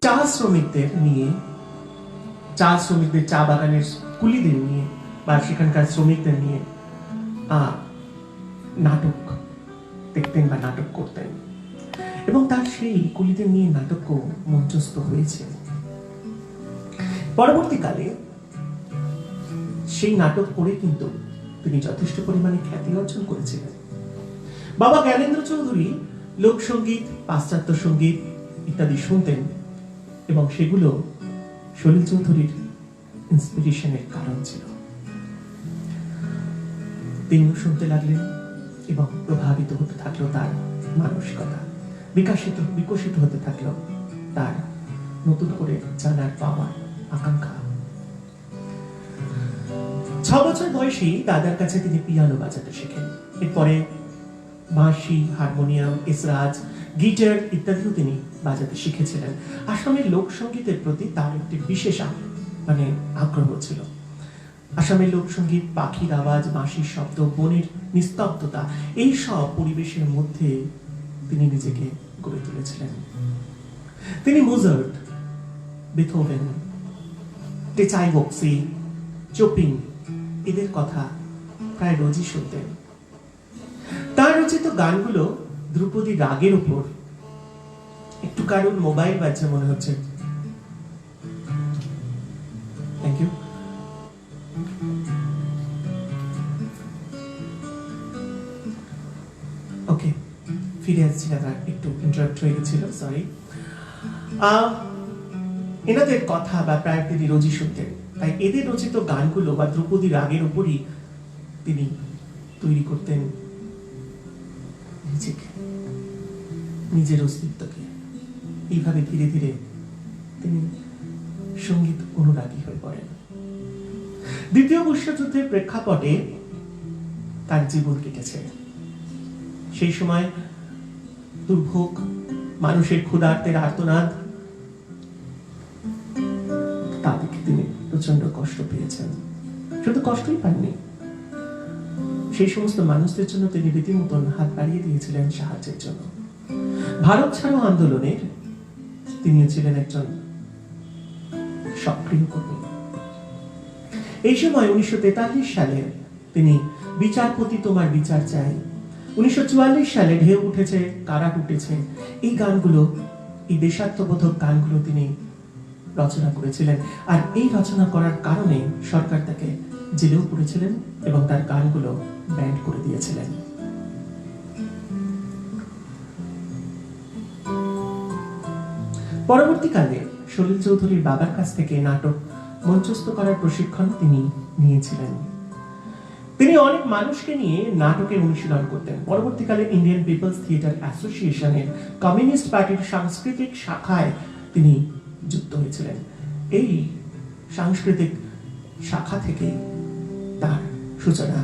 চা শ্রমিকদের নিয়ে, চা শ্রমিকদের, চা বাগানের কুলিদের নিয়ে বা সেখানকার শ্রমিকদের নিয়ে নাটক দেখতেন বা নাটক করতেন, এবং তার সেই কুলিদের নিয়ে নাটকও মঞ্চস্থ হয়েছে। পরবর্তীকালে সেই নাটক করে কিন্তু তিনি যথেষ্ট পরিমাণে খ্যাতি অর্জন করেছিলেন। বাবা জ্ঞানেন্দ্র চৌধুরী লোকসঙ্গীত, পাশ্চাত্য সঙ্গীত ইত্যাদি শুনতেন, এবং সেগুলো সলিল চৌধুরীর ইন্সপিরেশনের কারণ ছিল। তিনিও শুনতে লাগলেন এবং প্রভাবিত হতে থাকলো তার মানসিকতা, বিকশিত হতে থাকলো তার নতুন করে জানার পাওয়ার আকাঙ্ক্ষা। 6 বছর বয়সী দাদার কাছে তিনি পিয়ানো বাজাতে শেখেন। এরপরে বাঁশি, হারমোনিয়াম, এসরাজ, গিটার ইত্যাদিও তিনি বাজাতে শিখেছিলেন। আসামের লোকসঙ্গীতের প্রতি তার একটি বিশেষ আগ্রহ ছিল। আসামের লোকসঙ্গীত, পাখির আওয়াজ, বাঁশির শব্দ, বনের নিস্তব্ধতা, এই সব পরিবেশের মধ্যে তিনি নিজেকে গড়ে তুলেছিলেন। তিনি মোজার্ট, বেথোভেন, টেচাইভস্কি, চোপিন এদের কথা প্রায় রোজই শুনতেন। তার রচিত গানগুলো ধ্রুপদী রাগের উপর। একটু কারণ মোবাইল বাজছে মনে হচ্ছে। Thank you. ওকে, ফিরে আসছি, দাদা একটু ইন্টারাপ্ট হয়ে গেছিল, সরি। এনাদের কথা বা প্রায় তিনি রোজই শুনতেন, তাই এদের রচিত গানগুলো বা ধ্রুপদী রাগের উপরই তিনি তৈরি করতেন নিজেকে, নিজের অস্তিত্বকে। এইভাবে ধীরে ধীরে তিনি সঙ্গীত অনুরাগী হয়ে পড়েন। দ্বিতীয় বিশ্বযুদ্ধের প্রেক্ষাপটে তার জীবন কেটেছে। সেই সময় দুর্ভোগ, মানুষের ক্ষুধার্তের আর্তনাদ, তা দেখে তিনি প্রচন্ড কষ্ট পেয়েছেন। শুধু কষ্টই পাননি, সেই সমস্ত মানুষদের জন্য তিনি রীতিমতন হাত বাড়িয়ে দিয়েছিলেন সাহায্যের জন্য। ভারত ছাড়ো আন্দোলনের তিনিও ছিলেন একজন সক্রিয় কর্মী। এই সময় 1943 সালে তিনি বিচারপতি তোমার বিচার চাই, 1944 সালে ঢেউ উঠেছে কারা উঠেছে, এই গানগুলো, এই দেশাত্মবোধক গানগুলো তিনি রচনা করেছিলেন। আর এই রচনা করার কারণে সরকার তাকে জেলেও পুরেছিলেন এবং তার গানগুলো ব্যান্ড করে দিয়েছিলেন। পরবর্তীকালে সলিল চৌধুরীর বাবার কাছ থেকে নাটক মঞ্চস্থ করার প্রশিক্ষণ তিনি নিয়েছিলেন। তিনি অনেক মানুষকে নিয়ে নাটকের অনুশীলন করতেন। পরবর্তীকালে ইন্ডিয়ান পিপলস থিয়েটার অ্যাসোসিয়েশনের কমিউনিস্ট পার্টির সাংস্কৃতিক শাখায় তিনি যুক্ত হয়েছিলেন। এই সাংস্কৃতিক শাখা থেকে তার সূচনা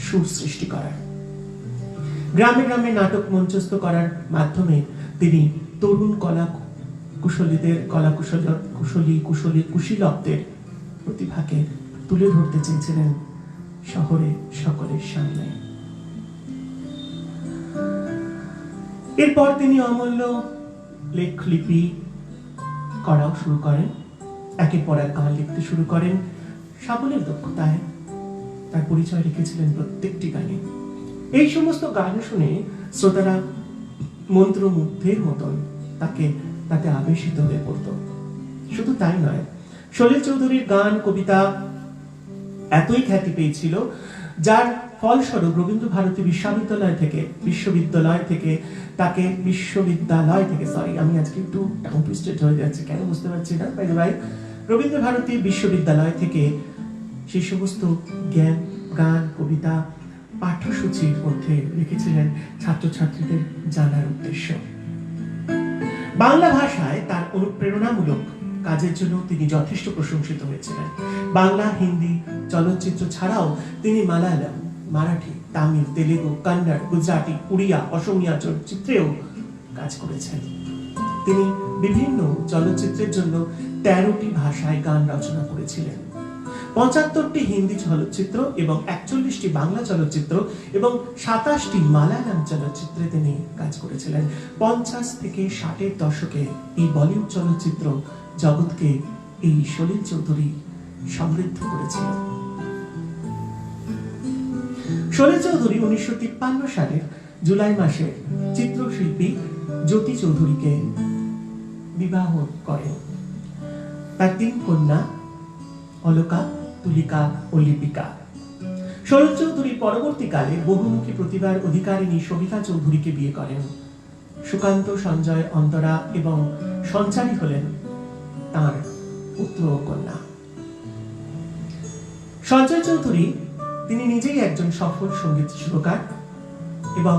সুর সৃষ্টি করার। গ্রামে গ্রামে নাটক মঞ্চস্থ করার মাধ্যমে তিনি তরুণ কুশলীদের প্রতিভাকে তুলে ধরতে চেয়েছিলেন শহরে সকলের সামনে। এরপর তিনি অমূল্য লেখলিপি করাও শুরু করেন, একের পর এক গান লিখতে শুরু করেন। সাবলের দক্ষতায় তার পরিচয় রেখেছিলেন প্রত্যেকটি গানে। এই সমস্ত গান শুনে শ্রোতারা মন্ত্রমুগ্ধের মতন তাতে আবেশিত হয়ে পড়ত। শুধু তাই নয়, সলিল চৌধুরীর গান, কবিতা এতই খ্যাতি পেয়েছিল, যার ফলস্বরূপ রবীন্দ্র ভারতী বিশ্ববিদ্যালয় থেকে আমি আজকে একটু টাং টুইস্টেড হয়ে যাচ্ছে, কেন বুঝতে পারছি না। ভাই, রবীন্দ্র ভারতী বিশ্ববিদ্যালয় থেকে সেই সমস্ত জ্ঞান, গান, কবিতা পাঠ্যসূচির মধ্যে রেখেছিলেন ছাত্রছাত্রীদের জানার উদ্দেশ্য। বাংলা ভাষায় তার অনুপ্রেরণামূলক কাজের জন্য তিনি যথেষ্ট প্রশংসিত হয়েছিলেন। বাংলা, হিন্দি চলচ্চিত্র ছাড়াও তিনি মালায়ালাম, মারাঠি, তামিল, তেলেগু, কন্নড়, গুজরাটি, উড়িয়া, অসমীয়া চলচ্চিত্রেও কাজ করেছেন। তিনি বিভিন্ন চলচ্চিত্রের জন্য 13টি ভাষায় গান রচনা করেছিলেন। 75টি হিন্দি চলচ্চিত্র এবং 41টি বাংলা চলচ্চিত্র এবং 27টি মালায়ালাম চলচ্চিত্রে তিনি কাজ করেছিলেন। 50 থেকে 60-এর দশকে এই বলিউড চলচ্চিত্র জগৎকে এই সলিল চৌধুরী সমৃদ্ধ করেছিল। সলিল চৌধুরী 1953 সালের জুলাই মাসে চিত্রশিল্পী জ্যোতি চৌধুরীকে বিবাহ করেন। তার 3 কন্যা অলকা, তুলিকা ও লিপিকা। সলিল চৌধুরী পরবর্তীকালে বহুমুখী প্রতিভার অধিকারিণী সবিতা চৌধুরীকে বিয়ে করেন। সুকান্ত, সঞ্জয়, অন্তরা এবং সঞ্চারী হলেন তার পুত্র ও কন্যা। সঞ্জয় চৌধুরী তিনি নিজেই একজন সফল সঙ্গীত সুরকার এবং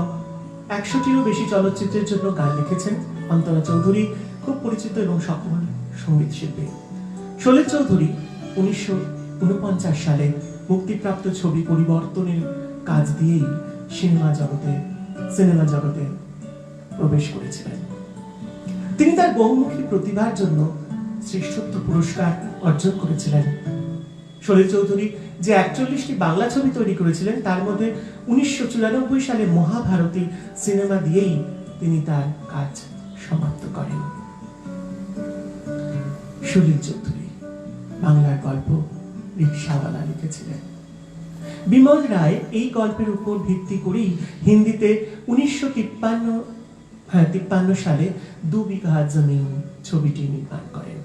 100টিরও বেশি চলচ্চিত্রের জন্য গান লিখেছেন। অন্তরা চৌধুরী খুব পরিচিত এবং সফল সঙ্গীত শিল্পী। সলিল চৌধুরী 1949 সালে মুক্তিপ্রাপ্ত ছবি পরিবর্তনের কাজ দিয়েই সিনেমা জগতে প্রবেশ করেছিলেন। তিনি তার বহুমুখী প্রতিভার জন্য শ্রেষ্ঠত্ব পুরস্কার অর্জন করেছিলেন। সলিল চৌধুরী যে 41টি বাংলা ছবি তৈরি করেছিলেন তার মধ্যে 1994 সালে মহাভারতী সিনেমা দিয়েই তিনি তার কাজ সমাপ্ত করেন। সলিল চৌধুরী বাংলার গল্প রিকশাওয়ালা লিখেছিলেন। বিমল রায় এই গল্পের উপর ভিত্তি করেই হিন্দিতে 1953 সালে 2 বিঘা জমিন ছবিটি নির্মাণ করেন।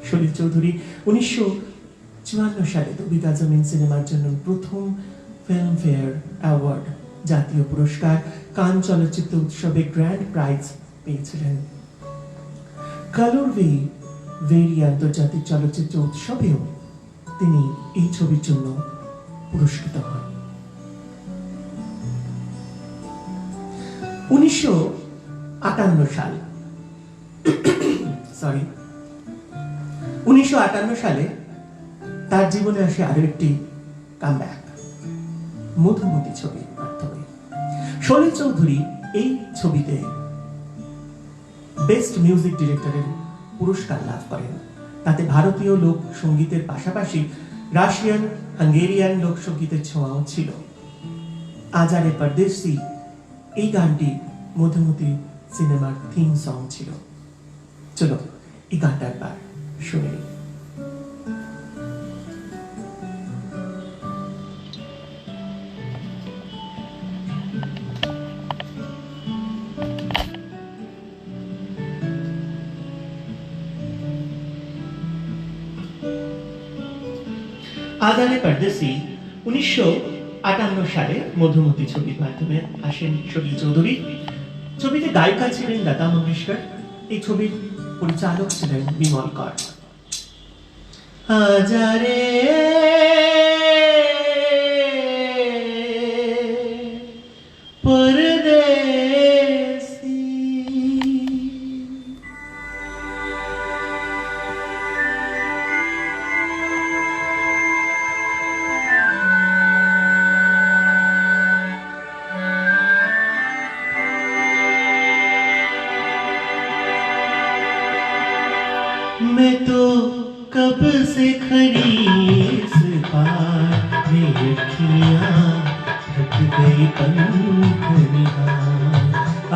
সলিল চৌধুরী 1954 সালে 2 বিঘা জমিন সিনেমার জন্য প্রথম ফিল্মফেয়ার অ্যাওয়ার্ড, জাতীয় পুরস্কার, কান চলচ্চিত্র উৎসবে গ্র্যান্ড প্রাইজ পেয়েছিলেন। কালুরভি ভেরি আন্তর্জাতিক চলচ্চিত্র উৎসবেও তিনি এই ছবির জন্য পুরস্কৃত হন। 1958 সালে তার জীবনে আসে আরো একটি কামব্যাক, মধুমতি ছবির মাধ্যমে। সলিল চৌধুরী এই ছবিতে বেস্ট মিউজিক ডিরেক্টরের পুরস্কার লাভ করেন। তাতে ভারতীয় লোক সঙ্গীতের পাশাপাশি রাশিয়ান, হাঙ্গেরিয়ান লোকসঙ্গীতের ছোঁয়াও ছিল। আজারে পরদেশি এই গানটি মধুমতি সিনেমার থিম সং ছিল। চলো এই গানটা একবার শুনে নিই। আজারে পরদেশি 1958 সালে মধুমতি ছবির মাধ্যমে আসেন সলিল চৌধুরী। ছবিতে গায়িকা ছিলেন লতা মঙ্গেশকর, এই ছবির পরিচালক ছিলেন বিমল কর। আজারে मैं तो कब से खड़ी इस पार, मेरी अखियाँ थक गई पंख निहार।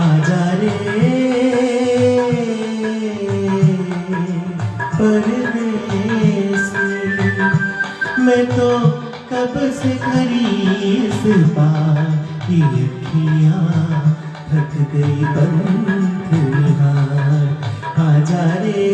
आजा रे परदेसी, मैं तो कब से खड़ी इस पार, मेरी अखियाँ थक गई पंख निहार। आजा रे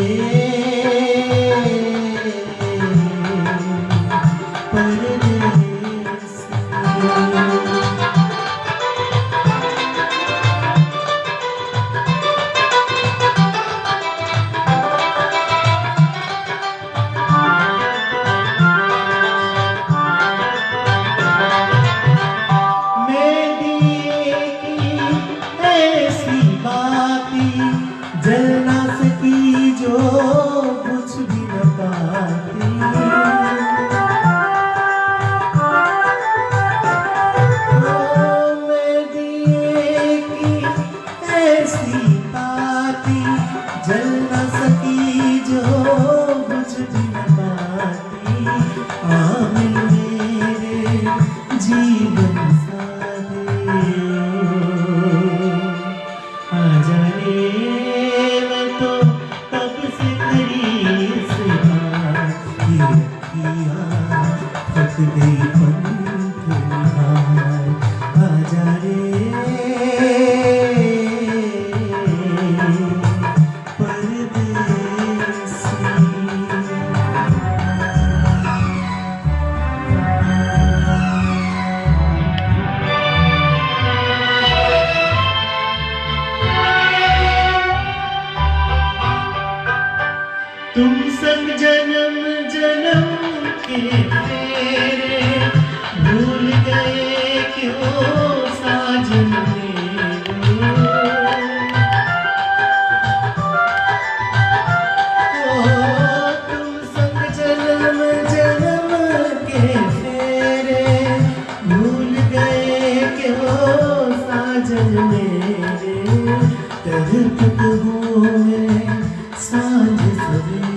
जल ना सकी जो कुछ भी न पाती, मैं दिए की ऐसी बाती, जल ना सकी जो कुछ भी न पाती। तुम संग जन्म जन्म के फेरे भूल गए क्यों साजन मेरे। ओ तुम संग जन्म जन्म के फेरे भूल गए क्यों साजन मेरे। तड़पता हूँ मैं सांझ सवेरे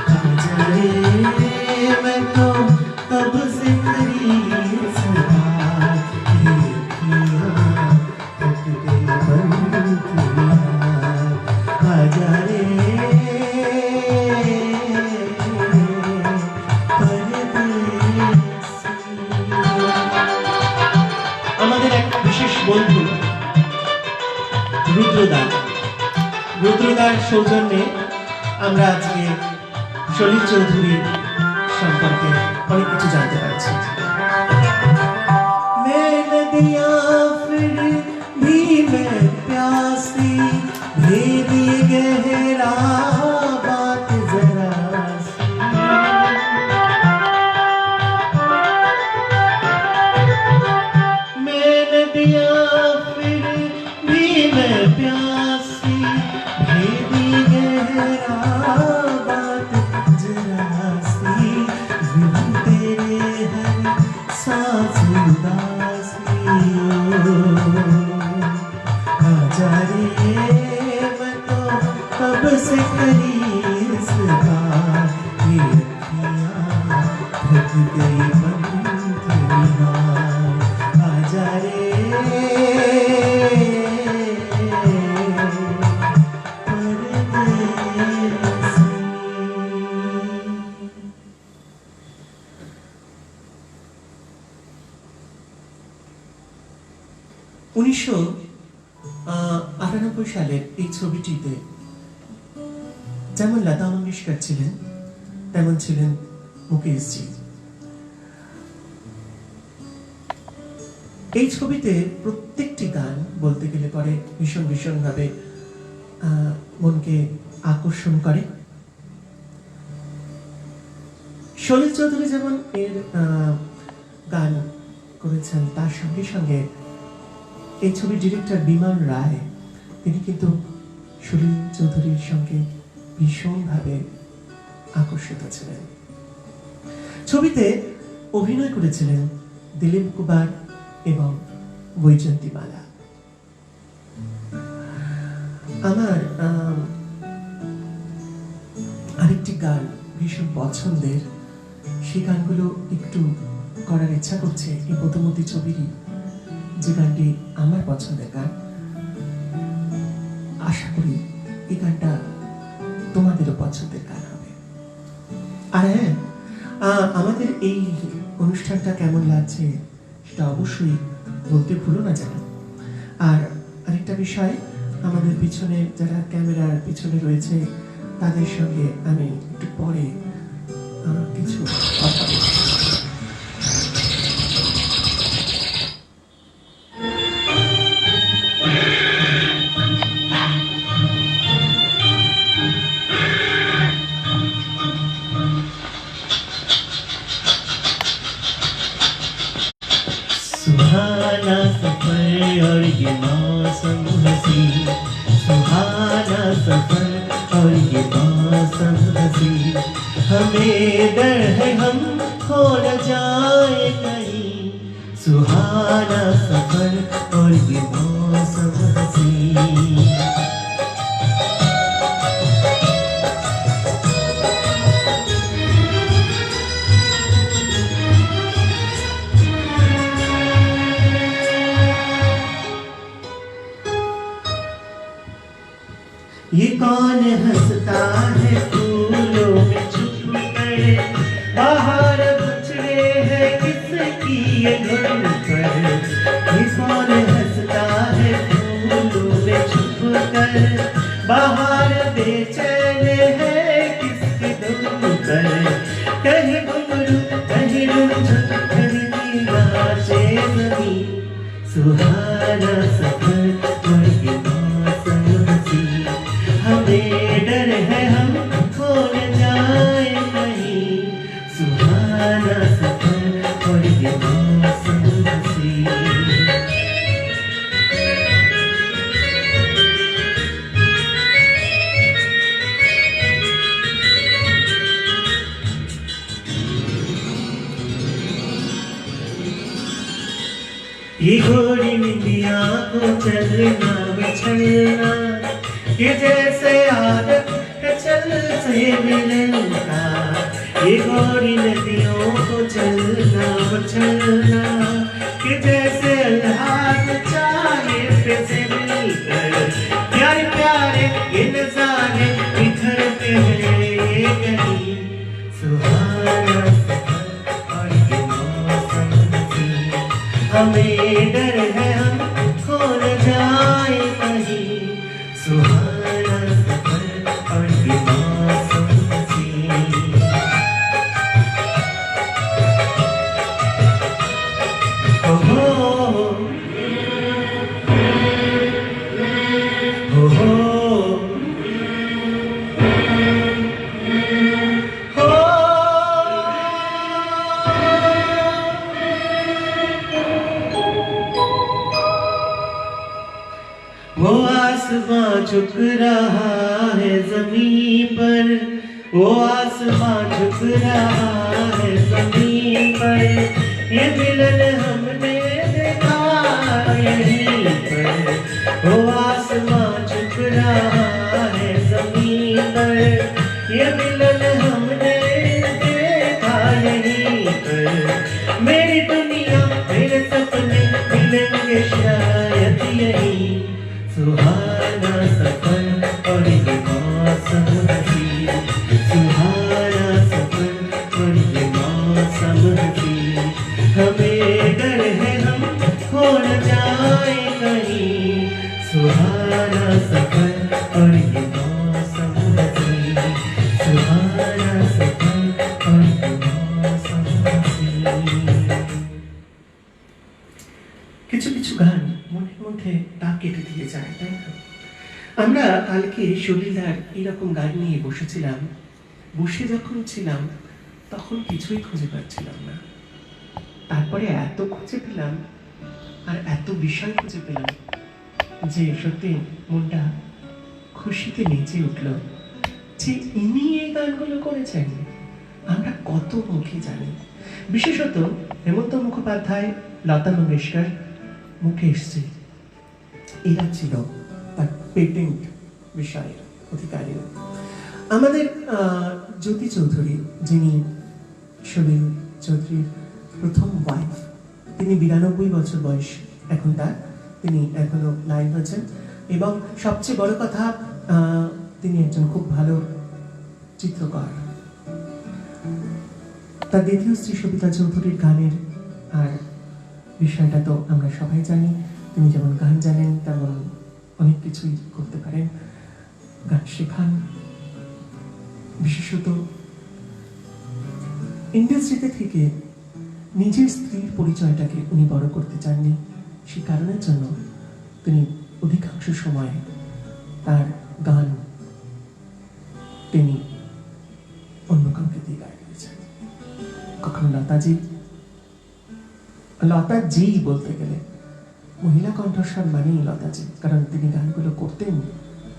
आ जाए मैं तो तब से करी सदा खिड़कियाँ टूट गई बंद आ जाए আমাদের এক বিশেষ বন্ধু রুদ্রদার সৌজন্যে আমরা আজকে সলিল চৌধুরীর সম্পর্কে অনেক কিছু জানতে পারছি। मैं नदियाँ फिर भी मैं प्यासी भेद ये गहरा बात जरा सी। मैं नदियाँ फिर भी मैं प्यासी भेद ये गहरा बात जरा सी। बिन तेरे हर सांस उदासी आ जा रे मैं तो कब से करी इस बात ये अखियाँ थक गई बंद आ जा रे। 1998 সালের এই ছবিটিতে যেমন লতা মঙ্গেশকর ছিলেন তেমন ছিলেন মুকেশজি। এই ছবিতে প্রত্যেকটি গান বলতে গেলে পরে ভীষণ ভীষণ ভাবে মনকে আকর্ষণ করে। সলিল চৌধুরী যেমন এর গান করেছেন তার সঙ্গে সঙ্গে এই ছবির ডিরেক্টর বিমান রায় তিনি কিন্তু সলিল চৌধুরীর সঙ্গে ভীষণভাবে আকর্ষিত ছিলেন। ছবিতে অভিনয় করেছিলেন দিলীপ কুমার এবং বৈজয়ন্তীমালা। আমার আরেকটি গান ভীষণ পছন্দের, সেই গানগুলো একটু করার ইচ্ছা করছে। এই প্রথমতি ছবিরই যে গানটি আমার পছন্দের গান, আশা করি এই গানটা তোমাদেরও পছন্দের গান হবে। আর হ্যাঁ, আমাদের এই অনুষ্ঠানটা কেমন লাগছে সেটা অবশ্যই বলতে ভুলো না যেন। আর আরেকটা বিষয়, আমাদের পিছনে যারা ক্যামেরার পিছনে রয়েছে তাদের সঙ্গে আমি একটু পরে কিছু কথা বলছি। सुहाना सफर और ये मौसम हसी, सुहाना सफर और ये मौसम हसी। हमें डर है हम खो न जाए कहीं, सुहाना सफर और ये मौसम हसी। ये कौन हंसता है फूलों में छुप कर, बाहर बिछड़े हैं किसकी ये धुन पर। ये कौन हंसता है फूलों में छुप कर, बाहर बेचैन है किसकी धुन पर। कहीं घुंघरू कहीं रुझान कहीं नाचे ज़मीं, सुहाना सफर और ये मौसम हसी। ये गोरी निंदिया को चलना बिछलना, ये जैसे आदत है चल से मिलन का। ये गोरी नदियों को चलना बिछलना, ये जैसे हाथ चाहे से मिलकर। प्यारे प्यारे ये नजारे बिखरते हैं ये कहीं, सुहाना सफर और ये मौसम भी। हमें डर है हम खो न जाए कहीं, सुहाना सफर और ये मौसम भी। हो हो हो हो वो आसमां झुक रहा है ज़मीन पर, वो आसमां झुक रहा है ज़मीन पर। ये मिलन हमने देखा यहीं पर, वो आसमां झुक रहा है ज़मीन पर। ये मिलन हमने देखा यहीं पर। मेरी दुनिया मेरे सपने मिलेंगे शायद यहीं, सुहाना सफर और ये मौसम हसीन। सुहाना सफर और ये मौसम हसीन। हमें डर है हम खो न जाए कहीं, सुहाना सफर और ये मौसम हसीन। सुहाना सफर और ये मौसम हसीन। কিছু কিছু গান মনের মধ্যে দাগ কেটে দিয়ে যায়, তাই না? আমরা কালকে সলিলার এরকম গান নিয়ে বসেছিলাম, বসে যখন ছিলাম তখন কিছুই খুঁজে পাচ্ছিলাম না। তারপরে এত খুঁজে পেলাম আর এত বিষয় খুঁজে পেলাম যে সত্যি মনটা খুশিতে নেচে উঠল যে ইনি এই গানগুলো করেছেন। আমরা কত মুখে জানি, বিশেষত হেমন্ত মুখোপাধ্যায়, লতা মঙ্গেশকর, মুকেশ জি, এরা ছিল তার পেটেন্ট বিষয়ের অধিকারী। আমাদের জ্যোতি চৌধুরী, যিনি সলিল চৌধুরীর প্রথম ওয়াইফ, তিনি 92 বছর বয়স এখন তার, তিনি এখনো লাইভ আছেন এবং সবচেয়ে বড় কথা তিনি একজন খুব ভালো চিত্রকর। তার দ্বিতীয় স্ত্রী সবিতা চৌধুরীর গানের আর বিষয়টা তো আমরা সবাই জানি, তিনি যেমন গান জানেন তেমন অনেক কিছুই করতে পারেন, গান শেখান। বিশেষত ইন্ডাস্ট্রিতে থেকে নিজের স্ত্রীর পরিচয়টাকে উনি বড় করতে চাননি, সেই কারণের জন্য তিনি অধিকাংশ সময় তার গান তিনি অন্য কাউকে দিয়ে গায়ে দিয়েছেন। কখনো লতাজি বলতে গেলে মহিলা কণ্ঠস্বর মানেই লতাজি, কারণ তিনি গানগুলো করতেন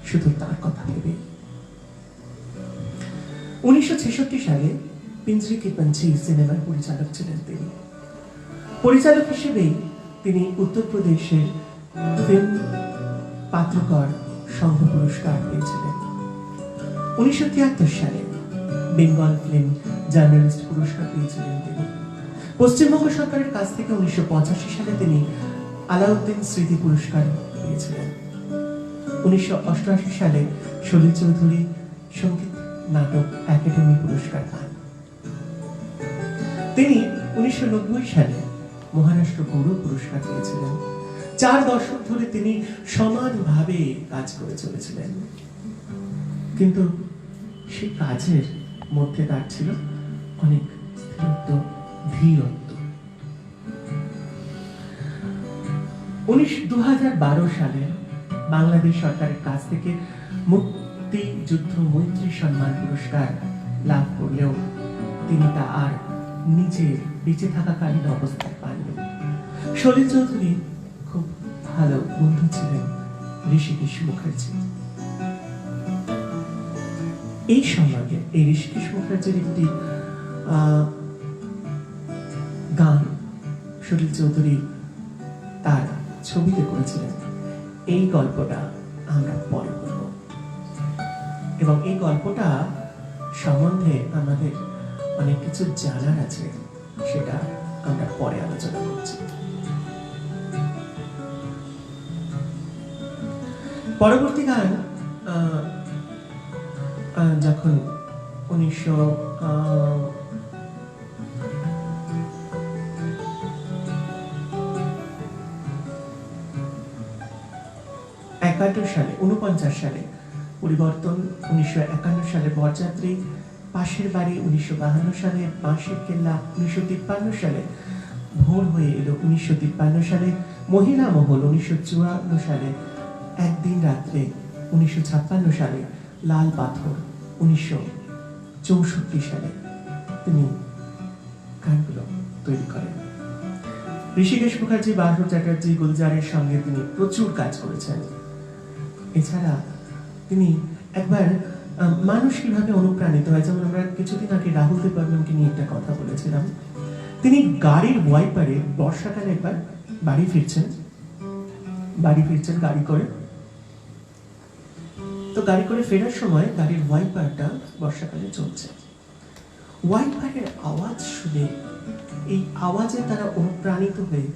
শুধু তার কথা ভেবে। 1966 সালে পিঞ্জরে কি পঞ্ছি সিনেমার পরিচালক ছিলেন তিনি। পরিচালক হিসেবেই তিনি উত্তরপ্রদেশের ফিল্ম পাত্রকর সংঘ পুরস্কার পেয়েছিলেন। 1973 সালে বেঙ্গল ফিল্ম জার্নালিস্ট পুরস্কার পেয়েছিলেন তিনি। পশ্চিমবঙ্গ সরকারের কাছ থেকে 1985 সালে তিনি আলাউদ্দিন স্মৃতি পুরস্কার পেয়েছিলেন। 1988 সালে সলিল চৌধুরী সঙ্গীত নাটক একাডেমি পুরস্কার পান। তিনি 1990 সালে মহারাষ্ট্র গৌরব পুরস্কার পেয়েছিলেন। 4 দশক ধরে তিনি সমানভাবে কাজ করে চলেছিলেন, কিন্তু সেই কাজের মধ্যে তার ছিল অনেক স্থিরত্ব, ধীরত্ব। 2012 সালে বাংলাদেশ সরকারের কাছ থেকে মুক্তিযুদ্ধ মৈত্রী সম্মান পুরস্কার লাভ করলেও তিনি তা আর নিজের বেঁচে থাকাকালীন অবস্থায় পাননি। সলিল চৌধুরী খুব ভালো বন্ধু ছিলেন ঋষিকেশ মুখার্জি। এই সম্বন্ধে এই ঋষিকেশ মুখার্জির একটি গান সলিল চৌধুরী ছবিতে করেছিলেন, এই গল্পটা আমরা পরে বলব এবং এই গল্পটা সম্বন্ধে আমাদের অনেক কিছু জানার আছে, সেটা আমরা পরে আলোচনা করছি। পরবর্তী গান যখন 1951 সালে 49 সালে পরিবর্তন, 1951 সালে বরযাত্রী, পাশের বাড়ি 1952 সালে, বাঁশের কেল্লা 1953 সালে, ভোর হয়ে এলো 1953 সালে, মহিলা মহল 1954 সালে, একদিন রাত্রে 1956 সালে, লাল পাথর 1964 সালে তিনি গানগুলো তৈরি করেন। ঋষিকেশ মুখার্জি, বাহর চ্যাটার্জি, গুলজারের সঙ্গে তিনি প্রচুর কাজ করেছেন। এছাড়া তিনি একবার মানুষ কিভাবে অনুপ্রাণিত হয়, যেমন আমরা কিছুদিন আগে রাহুল দেব বর্মনকে নিয়ে একটা কথা বলেছিলাম। তিনি গাড়ির ওয়াইপারে বর্ষাকালে একবার বাড়ি ফিরছেন গাড়ি করে, তো গাড়ি করে ফেরার সময় গাড়ির ওয়াইপারটা বর্ষাকালে চলছে। ওয়াইপারের আওয়াজ শুনে, এই আওয়াজে তারা অনুপ্রাণিত হয়ে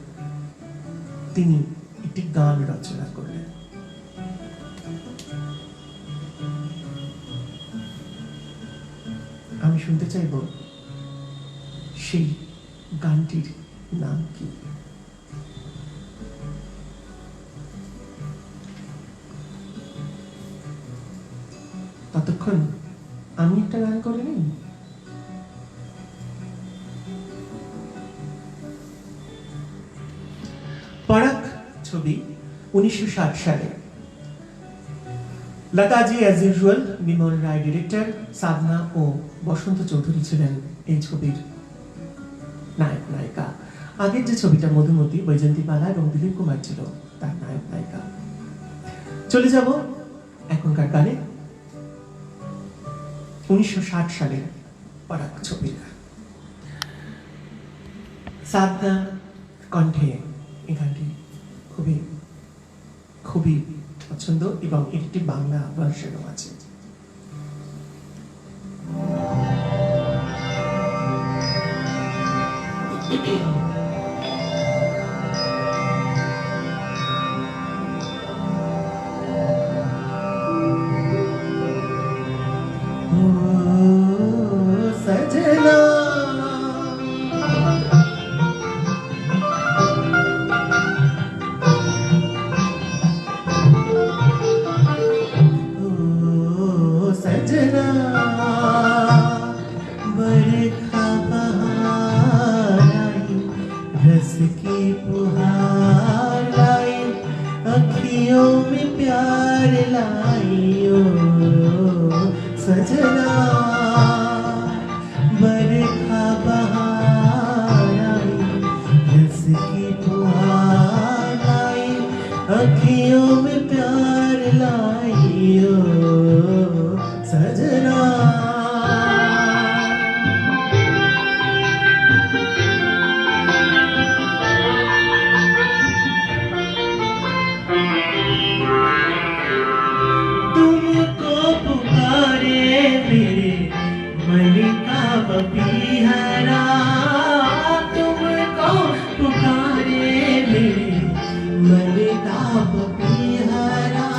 তিনি একটি গান রচনা করলেন। আমি শুনতে চাইব সেই গানটির নাম কি। ততক্ষণ আমি একটা গান করে নিই। পরাগ ছবি 1960 সালে। লতাজি অ্যাজ ইউজুয়াল, বিমল রায় ডিরেক্টর, সাধনা ও বসন্ত চৌধুরী ছিলেন এই ছবির নায়ক নায়িকা। আগের যে ছবিটা মধুমতি, বৈজয়ন্তী মালা এবং দিলীপ কুমার ছিল তার নায়ক নায়িকা। চলে যাব এখনকার গানে, 1960 সালের পরাগ ছবির গান। সাধনা কণ্ঠে এই গানটি খুবই খুবই পছন্দ এবং একটি বাংলা ভার্সনও আছে। सजना सजना बरखा बहार आई, रस की फुहार लाई, अखियों में प्यार लाई। ओ सजना बरखा बहार आई, रस की फुहार लाई, अखियों में प्यार लाई। ओ सजना तुमको पुकारे मेरे मन का पपीहरा, तुमको पुकारे मेरे मन का पपीहरा,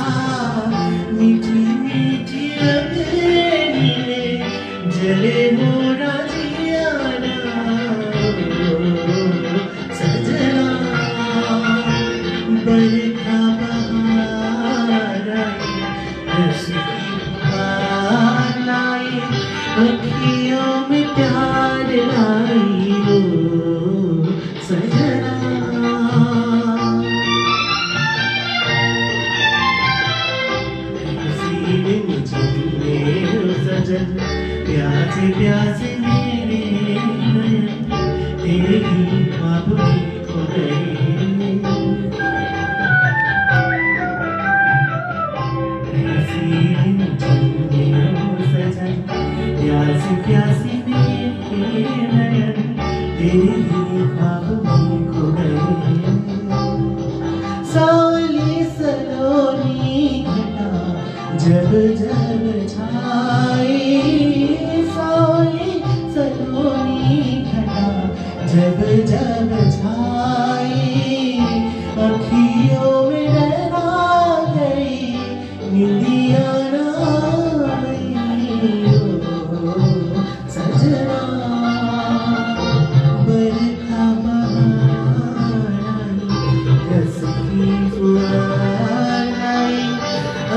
मीठी मीठी रंगीले जले मोरा जियारा। सजना बरखा बहार आई, रस की फुहार लाई, अखियों में प्यार लाई। ओ सजना सजन प्यासे प्यासे मेरे नयन, तेरे ही ख्वाब में खो गए। ऐसी मुझे सजन प्यासे प्यासे मेरे नयन, तेरे ही ख्वाब में खो गए। जब जब छाए साए सलोनी घटा, जब जब छाए अखियों में रहना गई निंदिया ना गई ओ सजना, बरखा बहार आई रस की फुहार आई,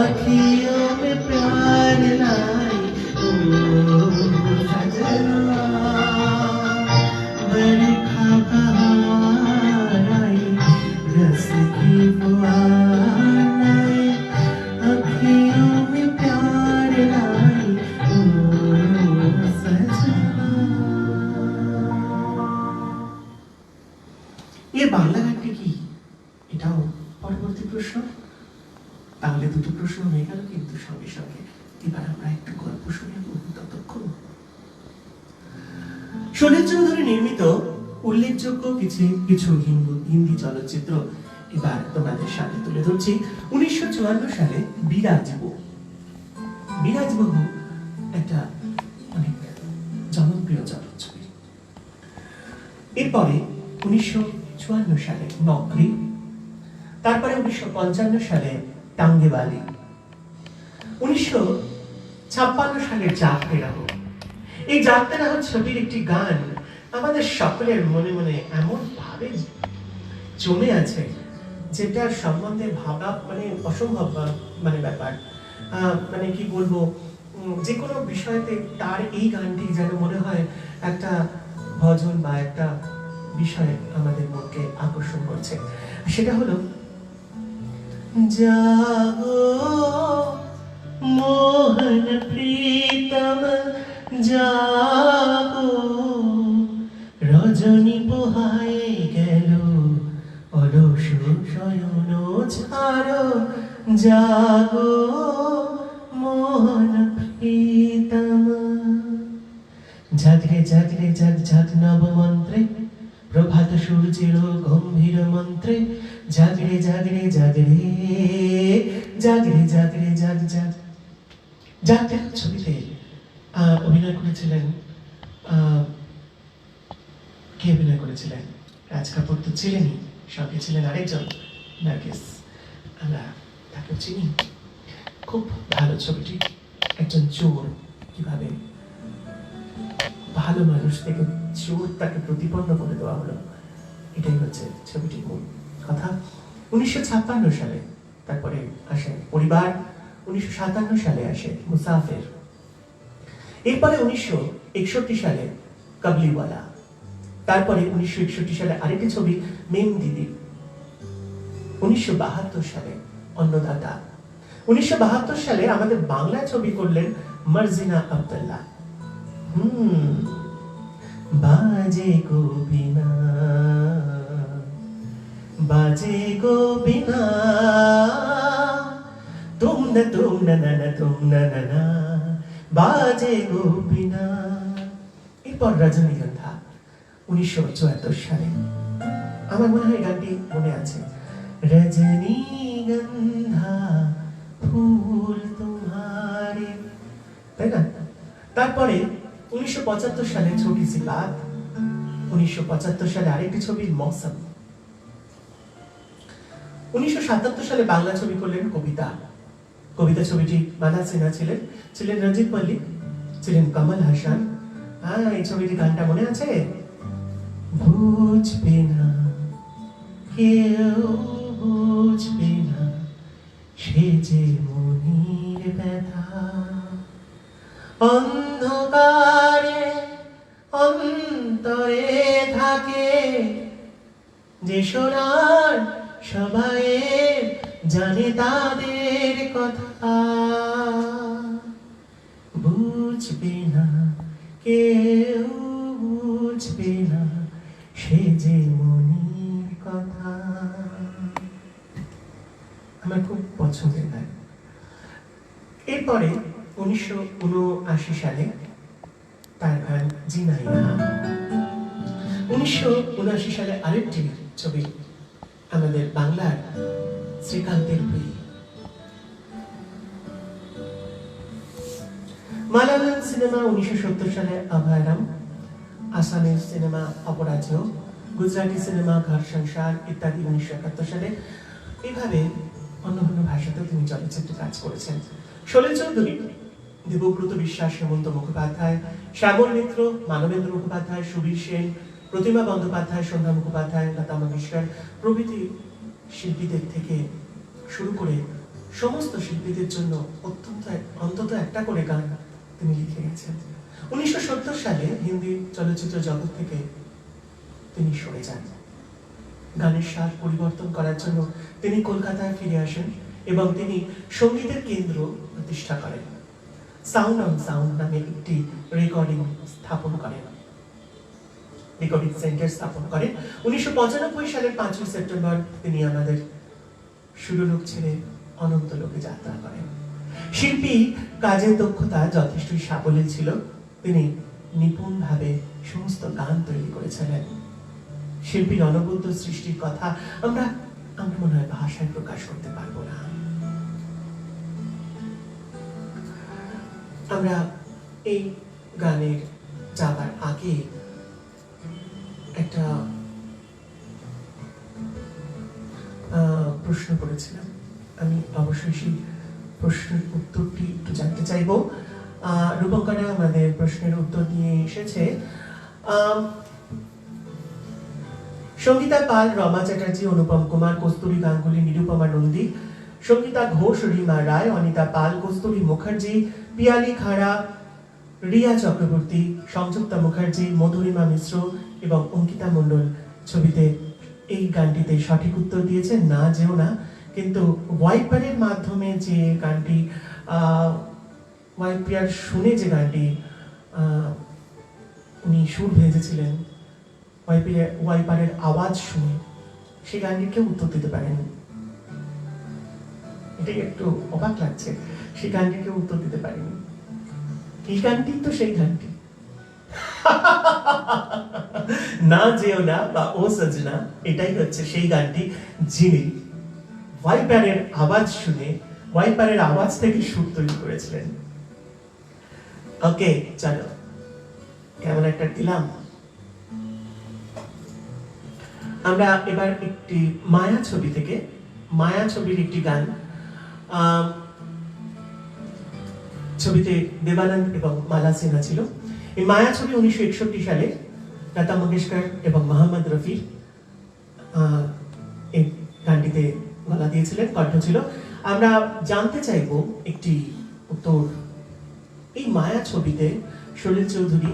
अखियों में प्यार लाई ओ सजना, बरखा बहार आई रस की फुहार लाई, अखियों में प्यार लाई ओ सजना। এর বাংলা গানটি কি? এটাও পরবর্তী প্রশ্ন। তাহলে দুটো প্রশ্ন হয়ে গেল, কিন্তু সঙ্গে সঙ্গে এবার আমরা একটু গল্প শুনে ততক্ষণ। সলিল চৌধুরী নির্মিত উল্লেখযোগ্য কিছু হিন্দি চলচ্চিত্র এবার তোমাদের সামনে তুলে ধরছি। 1954 সালে বিরাজবাবু একটা অনেক জনপ্রিয় চলচ্চিত্র। এরপরে 1954 সালে নকরি, তারপরে 1955 সালে টাঙ্গেবালি, 1956 সালে জাগতে রহো। এই জাগতে রহো ছবির একটি গান আমাদের সকলের মনে মনে এমন ভাবে জমে আছে, যেটা সম্বন্ধে ভাবা মানে অসম্ভব মানে ব্যাপার। মানে কি বলবো, যে কোনো বিষয়তে তার এই গানটি যেন মনে হয় একটা ভজন বা একটা বিষয় আমাদের মনকে আকর্ষণ করছে। সেটা হলো জাগো মোহন প্রীতম জাগো, রজনী পোহায় গেল অলস শয়ন ছাড়ো, জাগো মোহন প্রীতম। জাগরে জাগরে জাগ জাগ নব মন্ত্রে, প্রভাত সূর্যের গম্ভীর মন্ত্রে, জাগরে জাগরে জাগরে জাগরে জাগরে জাগ জাগ। জাগতে ছবিতে অভিনয় করেছিলেন, কে অভিনয় করেছিলেন? রাজ কাপুর তো ছিলেনই, সঙ্গে ছিলেন আরেকজন নার্গিস, আমরা তাকে চিনি। খুব ভালো ছবিটি। একজন চোর কিভাবে ভালো মানুষ থেকে চোর তাকে প্রতিপন্ন করে দেওয়া হলো, এটাই হচ্ছে ছবিটির মূল কথা। 1956 সালে তারপরে আসে পরিবার, 1957 সালে আসে মুসাফির, এরপরে 1961 সালে কাবলিওয়ালা, তারপরে 1961 সালে আরেকটি ছবি মেম দিদি, 1972 সালে অন্নদাতা, 1972 সালে আমাদের বাংলা ছবি করলেন মার্জিনা আব্দুল্লাহ। বাজে গো বিনা, বাজে গো বিনা, তুম না তুম না, বাজে গো বিনা। এরপর রজনীগন্ধা 1974 সালে, আমার মনে হয় গানটি মনে আছে, রজনীগন্ধা ফুল তোমারে, তাই না? তারপরে 1975 সালে ছোটি সি বাত, 1975 সালে আরেকটি ছবি মৌসম, 1977 সালে বাংলা ছবি করলেন কবিতা। কবিতা ছবিটি মানা সিনহা ছিলেন রঞ্জিত মল্লিক, ছিলেন কমল হাসান। এই ছবিটি গানটা মনে আছে? বুঝবে না কেউ, বুঝবে না সে যে মনির ব্যথা, অন্ধকারে অন্তরে থাকে, যে সোনার সবাই জানে তাদের কথা, বুঝবে না কেউ, বুঝবে না সে যে মনির কথা। আমার খুব পছন্দের গান। এরপরে 1979 সালে তার গান জিনা ইহা। 1979 সালে আরেকটি ছবি আমাদের বাংলার শ্রীকান্তের বই, মালায়ালাম সিনেমা 1970 সালে অভয়ারাম, আসামের সিনেমা অপরাজ্য, গুজরাটি সিনেমা ঘর সংসার ইত্যাদি 1971 সালে। এইভাবে অন্য অন্য ভাষাতেও তিনি চলচ্চিত্রে কাজ করেছেন। সলিল চৌধুরী, দেবব্রত বিশ্বাস, হেমন্ত মুখোপাধ্যায়, শ্যামল মিত্র, মানবেন্দ্র মুখোপাধ্যায়, সুবীর সেন, প্রতিমা বন্দ্যোপাধ্যায়, সন্ধ্যা মুখোপাধ্যায়, লতা মঙ্গেশকর প্রভৃতি শিল্পীদের থেকে শুরু করে সমস্ত শিল্পীদের জন্য অন্তত একটা করে গান তিনি লিখে গেছেন। 1970 সালে হিন্দি চলচ্চিত্র জগৎ থেকে তিনি সরে যান। গানের স্বাদ পরিবর্তন করার জন্য তিনি কলকাতায় ফিরে আসেন এবং তিনি সঙ্গীতের কেন্দ্র প্রতিষ্ঠা করেন। সাউন্ড অন সাউন্ড নামে একটি রেকর্ডিং স্থাপন করেন, রেকর্ডিং সেন্টার স্থাপন করেন। 1995 সালের 5 সেপ্টেম্বর তিনি আমাদের সুরলোক ছেড়ে অনন্ত লোকে যাত্রা করেন। শিল্পী কাজের দক্ষতা যথেষ্টই সাবলীল ছিল। তিনি নিপুণভাবে সমস্ত গান তৈরি করেছিলেন। শিল্পীর অনবদ্য সৃষ্টির কথা আমরা মনে হয় ভাষায় প্রকাশ করতে পারবো না। আমরা এই গানের যাবার আগে একটা প্রশ্ন করেছিলাম। আমি অবশ্যই সেই প্রশ্নের উত্তরটি একটু জানতে চাইব। রূপঙ্করা আমাদের প্রশ্নের উত্তর দিয়ে এসেছে। সঙ্গীতা পাল, রমা চ্যাটার্জি, অনুপম কুমার, কস্তুরী গাঙ্গুলি, নিরুপমা নন্দী, সঙ্গীতা ঘোষ, রিমা রায়, অনিতা পাল, কস্তুরী মুখার্জি, পিয়ালি খাড়া, রিয়া চক্রবর্তী, সংযুক্তা মুখার্জি, মধুরিমা মিশ্র এবং অঙ্কিতা মণ্ডল ছবিতে এই গানটিতে সঠিক উত্তর দিয়েছেন না যেও না। কিন্তু ওয়াইপারের মাধ্যমে যে গানটি ওয়াইপার শুনে যে গানটি উনি সুর ভেজেছিলেন, ওয়াইপারের আওয়াজ শুনে সেই গানটি কেউ উত্তর দিতে পারেনি। এটাই একটু অবাক লাগছে, সেই গানটি কেউ উত্তর দিতে পারেনি। এই গানটি তো সেই গানটি না যেও না বা ও সজনা, এটাই হচ্ছে সেই গানটি যিনি ওয়াইপারের আওয়াজ শুনে ওয়াইপারের আওয়াজ থেকে সুর তৈরি করেছিলেন। ওকে, চলো কেমন একটা দিলাম। আমরা এবার একটি মায়া ছবি থেকে, মায়া ছবির একটি গান, ছবিতে দেবানন্দ এবং মালা সিনহা ছিল। এই মায়া ছবি 1961 সালে লতা মঙ্গেশকর এবং মোহাম্মদ রফি এই গানটিতে গলা দিয়েছিলেন, কণ্ঠ ছিল। আমরা জানতে চাইব একটি উত্তর। এই মায়া ছবিতে সলিল চৌধুরী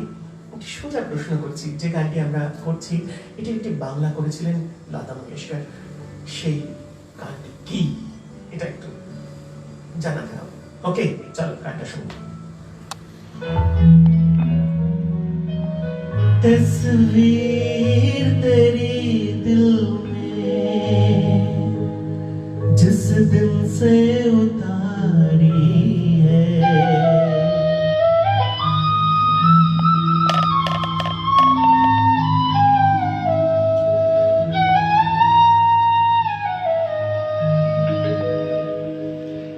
একটি সোজা প্রশ্ন করছি, যে গানটি আমরা করছি এটি একটি বাংলা করেছিলেন লতা মঙ্গেশকর, সেই গানটি কি এটা একটু জানাতে হবে। ওকে, চলো গানটা শুনি। तस्वीर तेरी दिल में जिस दिन से उतारी है,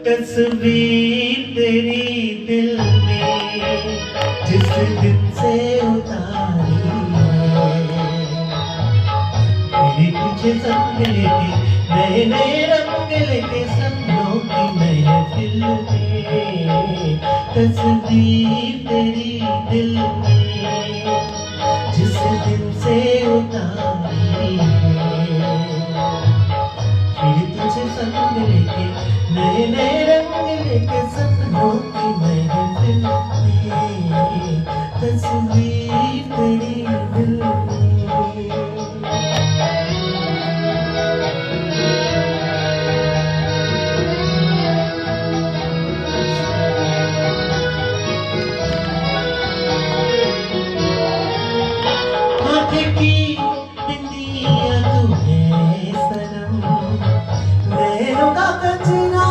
तस्वीर तेरी दिल में जिस दिन से उतारी है, तेरे पीछे संग लेके नए नए रंग लेके सपनों की महफिल में, तस्वीर तेरी दिल में जिस दिन से उतारी है, फिर तुझे संग लेके नए नए रंग लेके सपनों की महफिल में, तस्वीर तेरी दिल में। माथे की बिंदिया तू है सनम, नैनों का कचरा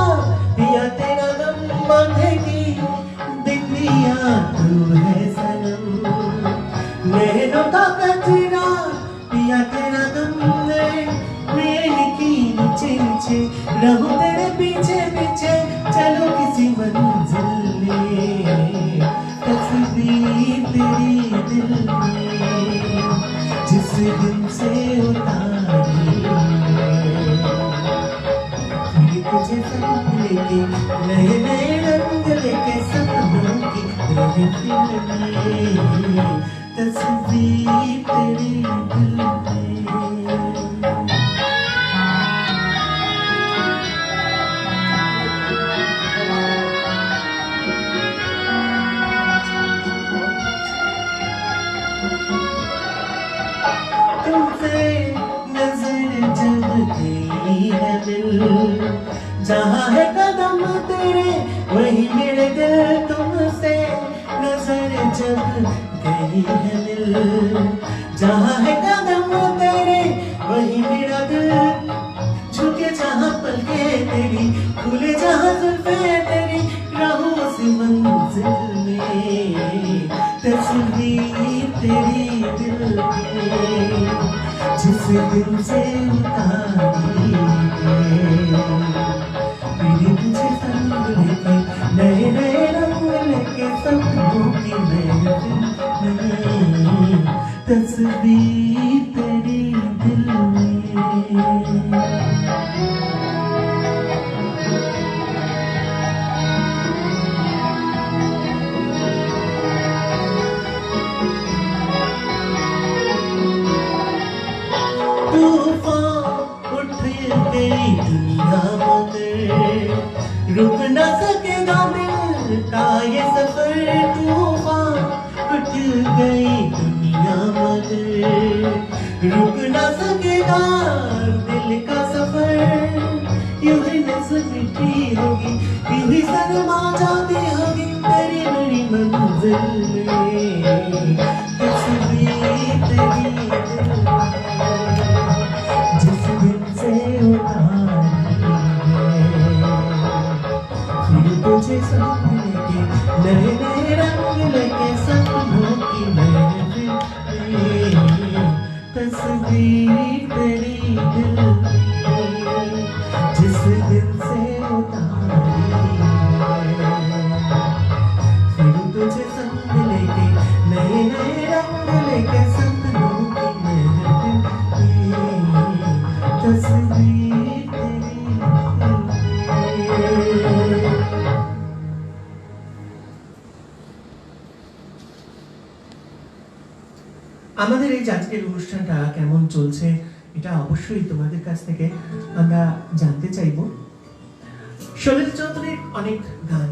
ये तस्वीर तेरी दिल में। तुमसे नजर जब गई है दिल, जहाँ है कदम तेरे वही मेरे दिल। तुमसे नजर जब गई है दिल, जहाँ है कदम तेरे वही मेरा दिल। झुके जहाँ पलके तेरी, खुले जहाँ जुल्फे तेरी, रहूं उस मंजिल में। तस्वीर तेरी दिल में जिस दिन से उतारी है, मेरी तुझे संग लेके नए नए रंग लेके सपनों की महफिल में। तस्वीर तेरी दिल में। तूफान उठ गई दुनिया मगर रुक न सकेगा दिल का ये सफर। तूफान उठ गई दुनिया मगर रुक न सकेगा दिल का सफर। यूं ही नज़र मिठी होगी, यूं ही सनमा जाती होगी तेरी मेरी मंजिल में। तस्वीर तेरी दिल में जिस दिन से उतारी है, फिर तुझे संग लेके नए नए रंग लेके सपनों की महफिल में। तस्वीर तेरी दिल में जिस दिन से उतारी है, फिर तुझे संग लेके नए नए रंग लेके सपनों की महफिल में। तस्वीर तेरी दिल में। আমাদের এই আজকের অনুষ্ঠানটা কেমন চলছে এটা অবশ্যই তোমাদের কাছ থেকে আমরা জানতে চাইব। সলিল চৌধুরীর অনেক গান,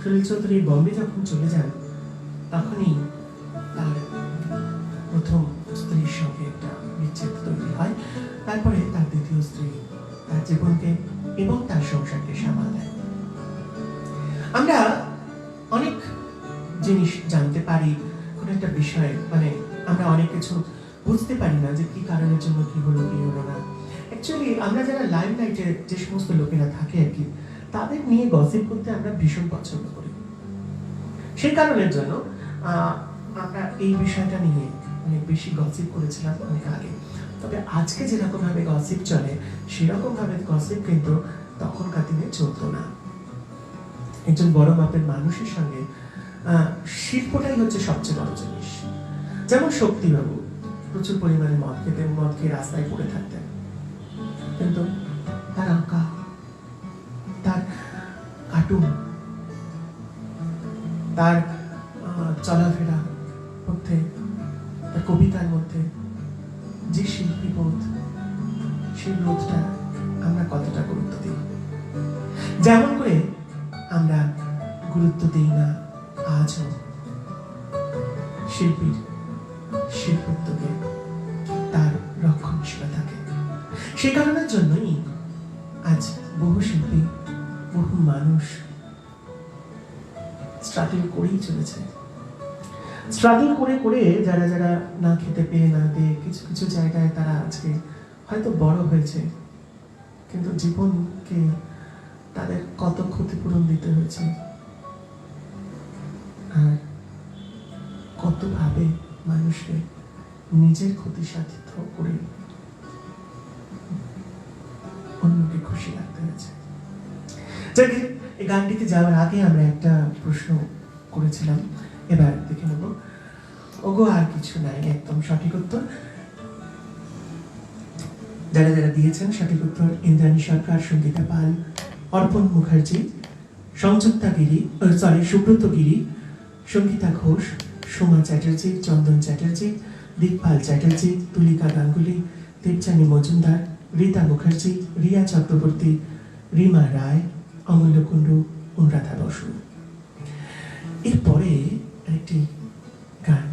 সলিল চৌধুরী বম্বে যখন চলে যান তখনই তার প্রথম স্ত্রীর সঙ্গে একটা বিচ্ছেদ তৈরি হয়। তারপরে তার দ্বিতীয় স্ত্রী তার জীবনকে এবং তার সংসারকে সামাল দেয়। আমরা অনেক জিনিস জানতে পারি কোন একটা বিষয়ে, মানে আমরা অনেক কিছু বুঝতে পারি না যে কি কারণের জন্য কি হলো কি হলো না। অ্যাকচুয়ালি আমরা যারা লাইমলাইটে যে সমস্ত লোকেরা থাকে আর কি, তাদের নিয়ে গসিপ করতে আমরা ভীষণ পছন্দ করি। সেই কারণের জন্য আমরা এই বিষয়টা নিয়ে অনেক বেশি গসিপ করেছিলাম অনেক আগে। তবে আজকে যেরকম ভাবে গসিপ চলে সেরকম ভাবে গসিপ কিন্তু তখনকার দিনে চলতো না। একজন বড় মাপের মানুষের সঙ্গে শিল্পটাই হচ্ছে সবচেয়ে বড় জিনিস। যেমন শক্তিবাবু প্রচুর পরিমাণে মদ খেতেন, মদ খেয়ে রাস্তায় পড়ে থাকতেন, কিন্তু তার আঁকা, তার কার্টুন, তার চলাফেরা মধ্যে, তার কবিতার মধ্যে যে শিল্পী বোধ, সেই বোধটা আমরা কতটা গুরুত্ব দিই। যেমন করে আমরা গুরুত্ব দিই না আজও শিল্পীর শিল্পত্বকে, তার রক্ষণশীলতাকে। সে কারণের জন্যই আজ বহু শিল্পী, বহু মানুষ স্ট্রাগল করেই চলেছে। স্ট্রাগল করে করে যারা যারা না খেতে পেয়ে না দিয়ে কিছু কিছু জায়গায় তারা আজকে হয়তো বড় হয়েছে, কিন্তু জীবনকে তাদের কত ক্ষতিপূরণ দিতে হয়েছে আর কতভাবে মানুষকে নিজের ক্ষতি সাধিত করে অন্যকে খুশি রাখতে হয়েছে। যাকে এই গানটিতে যাওয়ার আগে আমরা একটা প্রশ্ন করেছিলাম, এবার দেখে নেব। ওগো আর কিছু নাই, একদম সঠিক উত্তর। যারা যারা দিয়েছেন সঠিক উত্তর: ইন্দ্রাণী সরকার, সঙ্গীতা পাল, অর্পণ মুখার্জি, সংযুক্তা গিরি, সুব্রত গিরি, সঙ্গীতা ঘোষ, সোমা চ্যাটার্জি, চন্দন চ্যাটার্জি, দিকপাল চ্যাটার্জি, তুলিকা গাঙ্গুলি, দেবযানী মজুমদার, রীতা মুখার্জি, রিয়া চক্রবর্তী, রিমা রায়, অমূল্য কুণ্ডু, অনুরাধা বসু। এরপরে একটি গান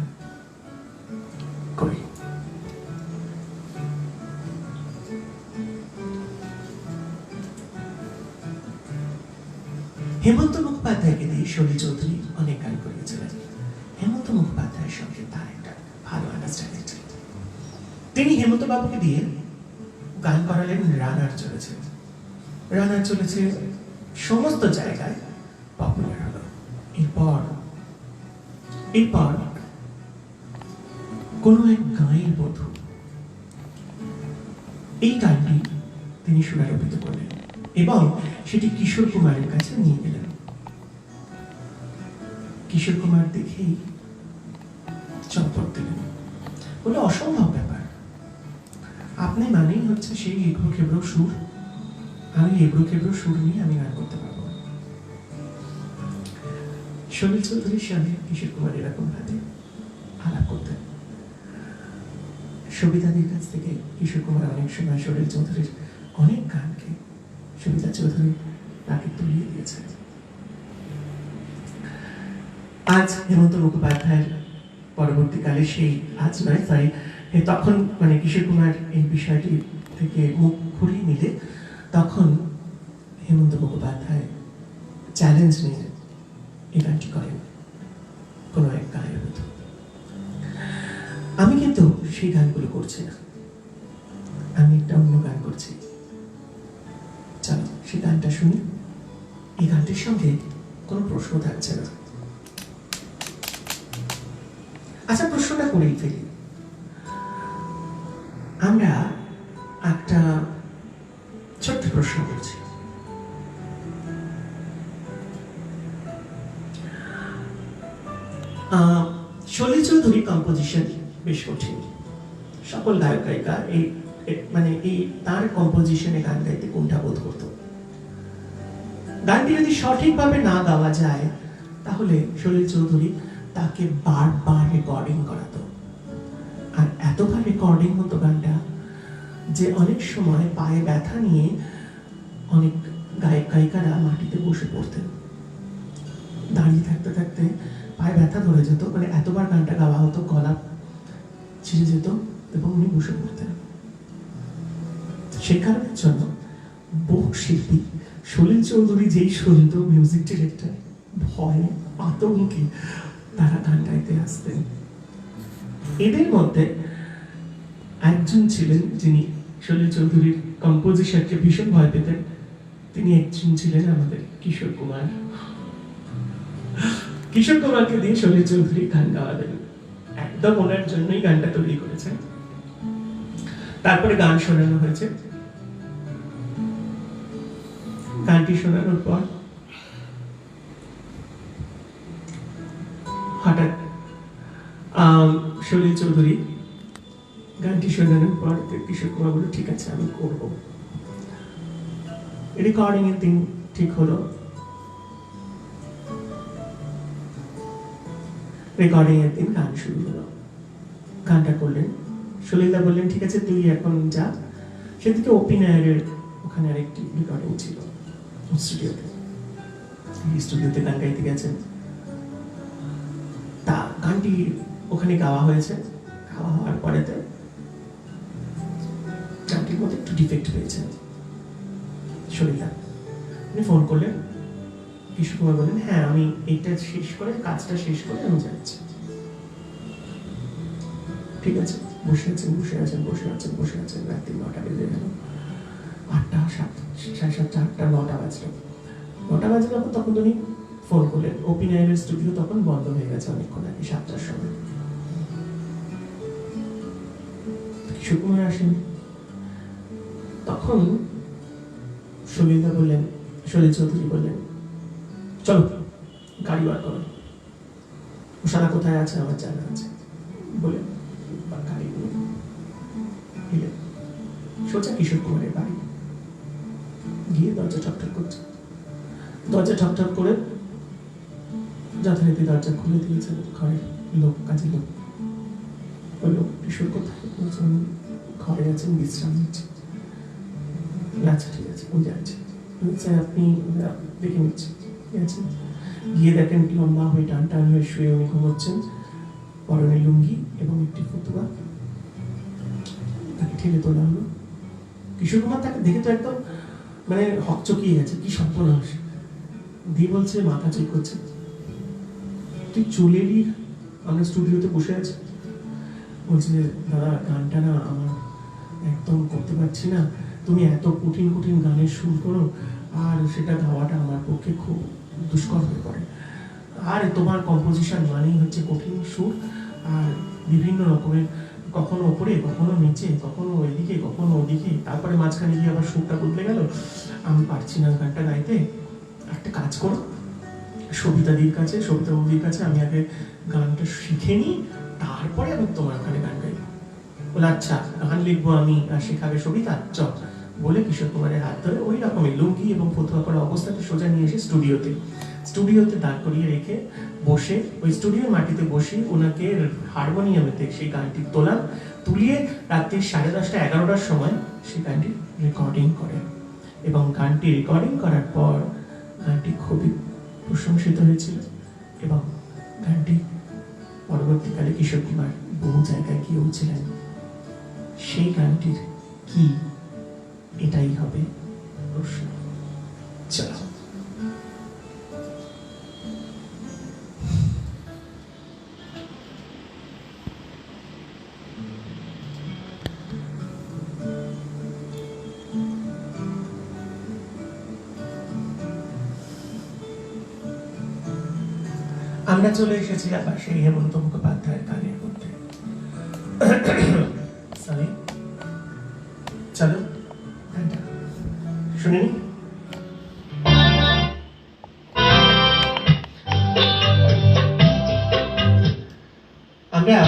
করি। হেমন্ত মুখোপাধ্যায়কে দিয়ে শরী চৌধুরী অনেক গান করিয়েছিলেন। হেমন্ত মুখোপাধ্যায়ের সঙ্গে তার একটা ভালো আন্ডারস্ট্যান্ডিং ছিল। তিনি হেমন্ত বাবুকে দিয়ে গান করালেন রানার চলেছে। রানার চলেছে সমস্ত জায়গায় পপুলার হলো। এরপর কোন এক গাঁয়ের বধূ, এই গানটি তিনি সুরারোপিত করলেন এবং সেটি কিশোর কুমারের কাছে নিয়ে গেলেন। কিশোর কুমার দেখেই চম্পট দিলেন, বলে অসম্ভব ব্যাপার, আপনি মানেই হচ্ছে সেই এবড়ো খেবড়ো সুর, আমি এবড়ো খেবড়ো সুর নিয়ে আমি গান করতে পারবো না। সলিল চৌধুরীর সঙ্গে কিশোর কুমার এরকম ভাবে আলাপ করতেন। সবিতাদির কাছ থেকে কিশোর কুমার অনেক সময় সলিল চৌধুরীর অনেক গানকে সবিতা চৌধুরী তাকে তুলিয়ে দিয়েছেন। আজ হেমন্ত মুখোপাধ্যায়ের পরবর্তীকালে সেই আজ নয়, তাই তখন মানে কিশোর কুমার এই বিষয়টি থেকে মুখ ঘুরিয়ে নিলে তখন হেমন্ত মুখোপাধ্যায় চ্যালেঞ্জ নিয়ে এই গানটি করেন, কোনো এক গানের মতো। আমি কিন্তু সেই গানগুলো করছি না, আমি একটা অন্য গান করছি। চলো সেই গানটা শুনি। এই গানটির সঙ্গে কোনো প্রশ্ন থাকছে না। আচ্ছা, প্রশ্নটা করেই ফেলি। আমরা একটা ছোট্ট প্রশ্ন করছি। সলিল চৌধুরী কম্পোজিশন বেশ কঠিন। সকল গায়ক গায়িকা এই তার কম্পোজিশনে গান গাইতে কোনটা বোধ করতো। গানটি যদি সঠিকভাবে না গাওয়া যায় তাহলে সলিল চৌধুরী তাকে বারবার রেকর্ডিং করাতো। আর এতবার রেকর্ডিং হতো গানটা যে অনেক সময় পায়ে ব্যথা নিয়ে অনেক গায়ক গায়িকারা মাটিতে বসে পড়তেন। দাঁড়িয়ে থাকতে থাকতে পায়ে ব্যথা ধরে যেত, মানে এতবার গানটা গাওয়া হতো, গলা ছিঁড়ে যেত এবং উনি বসে পড়তেন। সেই কারণের জন্য বহু শিল্পী, সলিল চৌধুরী যেই শুনতো মিউজিক ডিরেক্টর, ভয়ে আতঙ্কে তারা গান গাইতে আসতেন। এদের মধ্যে একজন ছিলেন যিনি সলিল চৌধুরীর কম্পোজিশনকে ভীষণ ভয় পেতেন। তিনি একজন ছিলেন আমাদের কিশোর কুমার। কিশোর কুমারকে দিয়ে সলিল চৌধুরী গান গাওয়াবেন, একদম ওনার জন্যই গানটা তৈরি করেছেন। তারপরে গান শোনানো হয়েছে। গানটি শোনানোর পর হঠাৎ সলিল চৌধুরী গানটি শোনানোর পর কিশোর কুমার বলল, ঠিক আছে আমি করব। রেকর্ডিং এর দিন ঠিক হলো। রেকর্ডিং এর দিন গান শুরু হলো। গানটা করলেন, সলিলদা বললেন ঠিক আছে তুই এখন যা। সেদিকে ওপিনায়ারের ওখানে আরেকটি রেকর্ডিং ছিল স্টুডিওতে, স্টুডিওতে গান গাইতে গেছেন। তা গানটি ওখানে গাওয়া হয়েছে। গাওয়া হওয়ার পরেতে গানটির মধ্যে একটু ডিফেক্ট পেয়েছে সলিলদা। উনি ফোন করলেন, কিশোর কুমার বললেন হ্যাঁ আমি এইটা শেষ করে, কাজটা শেষ করে আমি যাচ্ছি। ঠিক আছে, বসে আছেন। রাত্রি 9টা বেজে গেল। 8টা, 7:30, 8টা, 9টা বাজলো। 9টা বাজে তখন উনি ফোন করলেন। ওপিনায়ারের স্টুডিও তখন বন্ধ হয়ে গেছে অনেকক্ষণ আগে, 7টার সময়। কিশোর কুমার আসেনি। তখন সলিল চৌধুরী বললেন চলো গাড়ি বার করো, ওসারা কোথায় আছে আমার জানা আছে বলে গাড়ি নিয়ে সোজা কিশোর কুমারের বাড়ি গিয়ে দরজা ঠকঠক করছে। দরজা ঠকঠক করে যথারীতি দরজা খুলে দিয়েছেন ঘরের লোক, কাজের লোক। বলল, কিশোর কোথায়? বলছেন ঘরে আছেন, বিশ্রাম নিচ্ছে। আচ্ছা ঠিক আছে, উনি যাচ্ছেন। আপনি দেখে নিচ্ছেন, ঠিক আছে। গিয়ে দেখেন লম্বা হয়ে টান টান হয়ে শুয়ে উনি ঘুমোচ্ছেন, পরনে লুঙ্গি এবং একটি ফতুয়া। তাকে ঠেলে তোলা হলো। কিশোর কুমার তাকে দেখে তো একদম মানে হকচকিয়ে গেছে, কি সর্বনাশ। দি বলছে, মাথা চেক করছে, তুই চলে এলি, আমরা স্টুডিওতে বসে আছি। বলছে, দাদা গানটা না আমার একদম করতে পারছি না, তুমি এত কঠিন কঠিন গানের সুর করো, আর সেটা গাওয়াটা আমার পক্ষে খুব দুষ্কর হয়ে পড়ে। আর তোমার কম্পোজিশন মানেই হচ্ছে কঠিন সুর, আর বিভিন্ন রকমের, কখনো ওপরে, কখনো নিচে, কখনো এদিকে, কখনো ওদিকে, তারপরে মাঝখানে গিয়ে আবার সুরটা বদলে গেল। আমি পারছি না গানটা গাইতে। একটা কাজ করো, সবিতা বৌদির কাছে আমি আগে গানটা শিখে নিই, তারপরে আমি তোমার ওখানে গান গাইবো। বলে, আচ্ছা গান লিখবো আমি, আর শেখাবে সবিতা, চল। বলে কিশোর কুমারের হাত ধরে ওই রকমের লুঙ্গি এবং ফতুয়া করা অবস্থাতে সোজা নিয়ে এসে স্টুডিওতে দাঁড় করিয়ে রেখে বসে, ওই স্টুডিওর মাটিতে বসে ওনাকে হারমোনিয়ামেতে সেই গানটি তুলিয়ে রাত্রি 10:30 11টার সময় সেই গানটি রেকর্ডিং করে। এবং গানটি রেকর্ডিং করার পর গানটি খুবই প্রশংসিত হয়েছিল, এবং গানটি পরবর্তীকালে কিশোর কুমার বহু জায়গায় গিয়েছিলেন। সেই গানটির কি, এটাই হবে প্রশ্ন। চলো আমরা চলে এসেছি আবার সেই হেমন্ত মুখোপাধ্যায়ের গানের মধ্যে। চলো শুনে নি। আমরা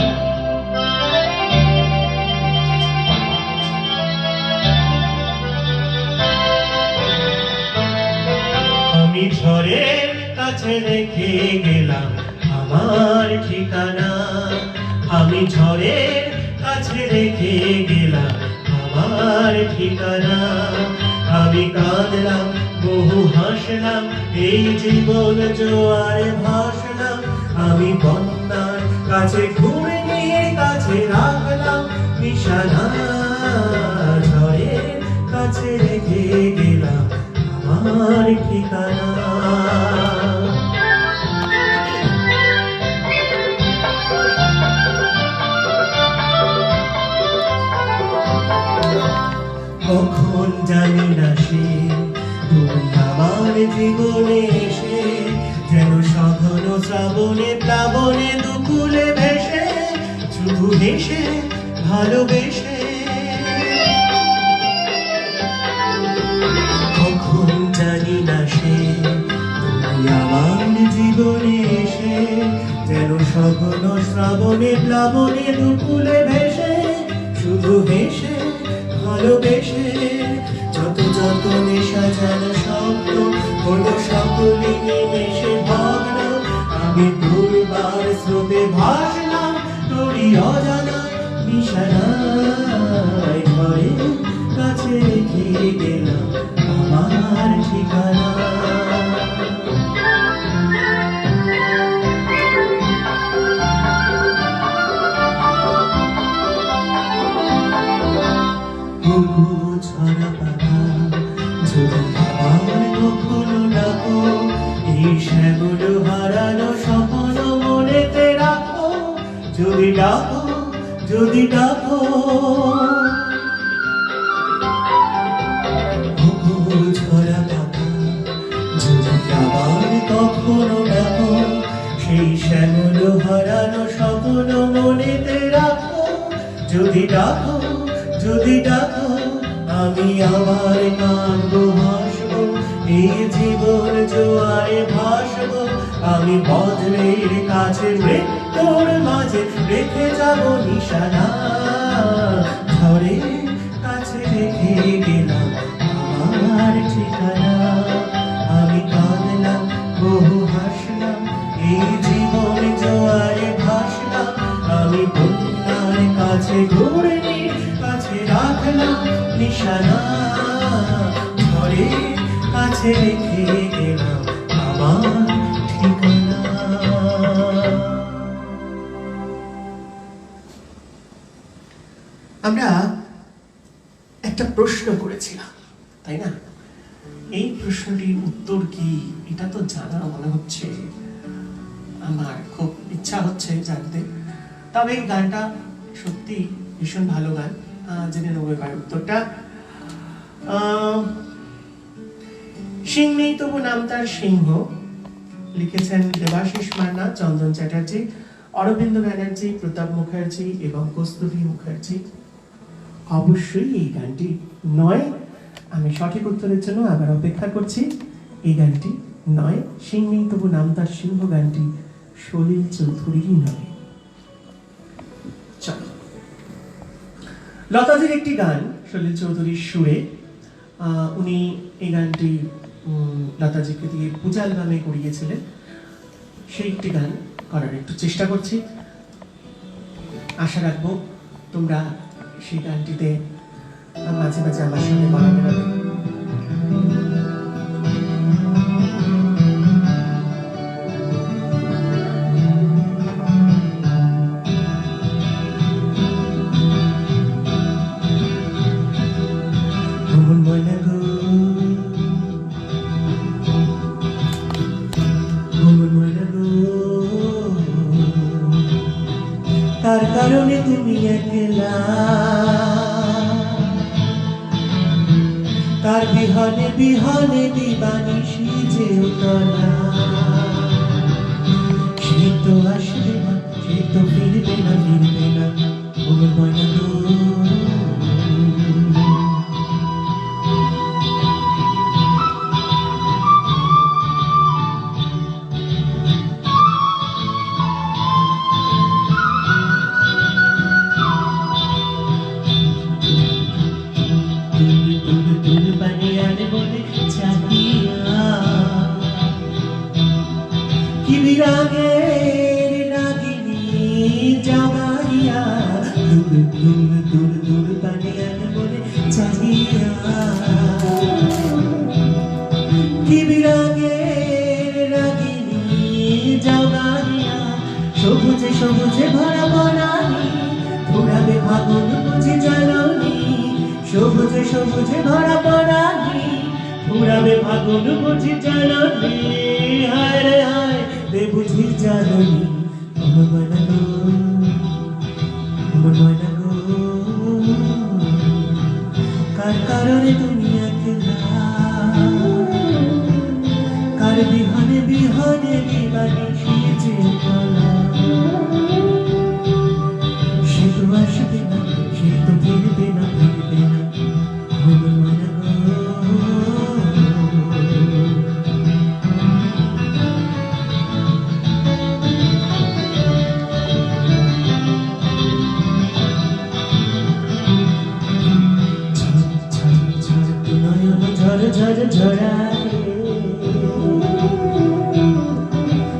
আমি ঝড়ের কাছে রেখে গেলাম আমার ঠিকানা, আমি ঝড়ের কাছে রেখে গেলাম আমার ঠিকানা। আমি কাঁদলাম, বহু হাসলাম, এই জীবন জোয়ারে ভাসলাম। আমি বন্যার কাছে ঘুরে নিয়ে কাছে রাখলাম নিশানা, ঝড়ের কাছে রেখে গেলাম আমার ঠিকানা। কখন জানি না সে তুমি আমার জীবনে এসে, যেন সঘন শ্রাবণে প্লাবনে দুকুলে ভেসে, শুধু হেসে ভালোবেসে। কখন জানি না সে তুমি আমার জীবনে এসে, যেন সঘন শ্রাবণে প্লাবনে দুকুলে ভেসে, শুধু হেসে ভালোবেসে। যত যত নেশা যেন শব্দ হলো সকলে নিমেষে ভগ্ন। আমি দুর্বার স্রোতে ভাসলাম তোরই অজানা নিশানায়, ঘরের কাছে রেখে গেলাম আমার ঠিকানা। ছড়া পাতা যদি আবার কখনো ডাকো, এই শ্যামল হারানো স্বপ্ন মনেতে রাখো। যদি ডাকো, যদি ডাকো, ছড়া পাতা যদি আবার কখনো ডাকো, সেই শ্যামল হারানো স্বপ্ন মনেতে রাখো। যদি ডাকো, যদি ডাকো, আমি আবার কাঁদবো হাসবো, এই জীবন জোয়ারে ভাসবো। আমি বজ্রের কাছে মৃত্যুর মাঝে রেখে যাবো নিশানা, ঝড়ের কাছে রেখে গেলাম আমার ঠিকানা। আমি কাঁদলাম, বহু হাসলাম, এই জীবন জোয়ারে ভাসলাম, আমি বন্যার কাছে ঘুরে কাছে রাখলাম নিশানা, ঝড়ের কাছে রেখে গেলাম আমার ঠিকানা। আমরা একটা প্রশ্ন করেছিলাম, তাই না? এই প্রশ্নটির উত্তর কি এটা তো জানা মনে হচ্ছে, আমার খুব ইচ্ছা হচ্ছে জানতে। তবে এই গানটা সত্যি ভীষণ ভালো গান, জেনে নেবো এবার উত্তরটা। সিং নেই তবু নাম তার সিংহ, লিখেছেন দেবাশিস মান্না, চন্দন চ্যাটার্জি, অরবিন্দ ব্যানার্জি, প্রতাপ মুখার্জি এবং কস্তুরী মুখার্জি। অবশ্যই এই গানটি নয়। আমি সঠিক উত্তরের জন্য আবার অপেক্ষা করছি। এই গানটি নয়, সিং নেই তবু নাম তার সিংহ গানটি সলিল চৌধুরীর নয়। চলো, লতাজির একটি গান সলিল চৌধুরীর সুরে, উনি এই গানটি লতাজিকে দিয়ে পূজা অ্যালবামে করিয়েছিলেন। সেই একটি গান করার একটু চেষ্টা করছি, আশা রাখবো তোমরা সেই গানটিতে মাঝে মাঝে আমার সঙ্গে গলা মেলাবে। তার কারণে তুমি একলা, তার বিহনে বিহনে দিবানিশি যে উতলা, সে তো আসবে না, সে তো ফিরবে না, ফিরবে না ওর ময়না গো। কি বিরাগের রাগিনী জাগাইয়া, দূর দূর দূর দূর বানিয়ান বলে চাহিয়া। কি বিরাগের রাগিনী জাগাইয়া, সবুজে সবুজে ভরা বনানি, ঘুরাবে ফাগুন বুঝি জাননি। সবুজে সবুজে ভরা বনানি, ঘুরাবে ফাগুন বুঝি জাননি। হায় রে হায় রে বুঝি জাননি, আমার ময়না গো, আমার ময়না গো। কার কারণে তুমি একলা, কার বিহনে বিহনে দিবানিশি যে উতলা, সে তো আসবে না, সে তো ফিরবে না, ফিরবে না আমার ময়না গো। ঝড় ঝড়ায়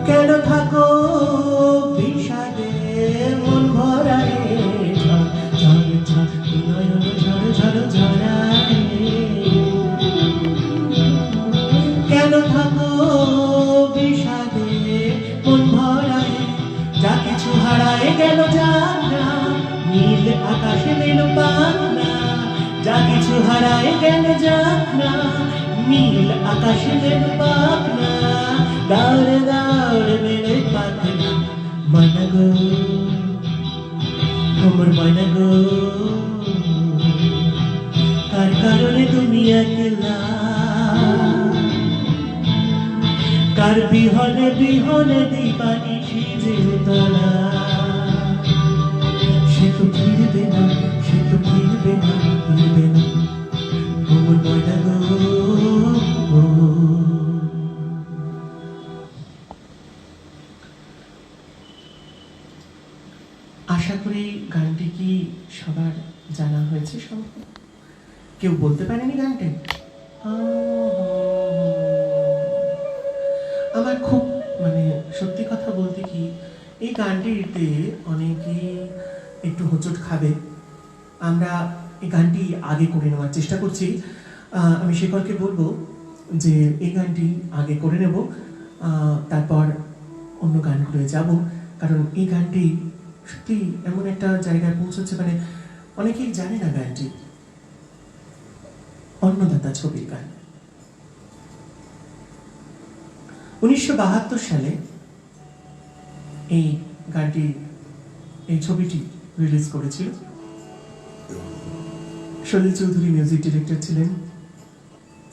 কেন থাকো বিষাদে মন ভরায়, ঝড় ঝড় নয়ন ঝড় ঝড় ঝড়ায় কেন থাকো বিষাদে মন ভরায়। যা কিছু হারায় গেল যাক না, নীল আকাশে নীল পাক না। যা কিছু হারায় গেল যাক না, নীল আকাশে নীল পাক না। দাউড়ে দাউড়ে মেলে পাক না, ময়না গো, আমার ময়না গো। কার কারণে তুমি একলা, কার বিহনে বিহনে দিবানিশি যে উতলা, সে তো ফিরবে না, সে তো ফিরবে না, ফিরবে না আমার ময়না গো। আশা করি গানটি কি সবার জানা হয়েছে সম্ভব? কেউ বলতে পারেনি গানটি? আমার খুব সত্যি কথা গানটিতে অনেকেই একটু হোঁচট খাবে। আমরা এই গানটি আগে করে নেওয়ার চেষ্টা করছি। আমি শেখরকে বলবো যে এই গানটি আগে করে নেব, তারপর অন্য গানগুলোয় যাব, কারণ এই গানটি সত্যি এমন একটা জায়গায় পৌঁছচ্ছে, মানে অনেকেই জানে না গানটি অন্নদাতা ছবির গান। 1972 সালে এই গানটি, এই ছবিটি রিলিজ করেছিল। সলিল চৌধুরী মিউজিক ডিরেক্টর ছিলেন,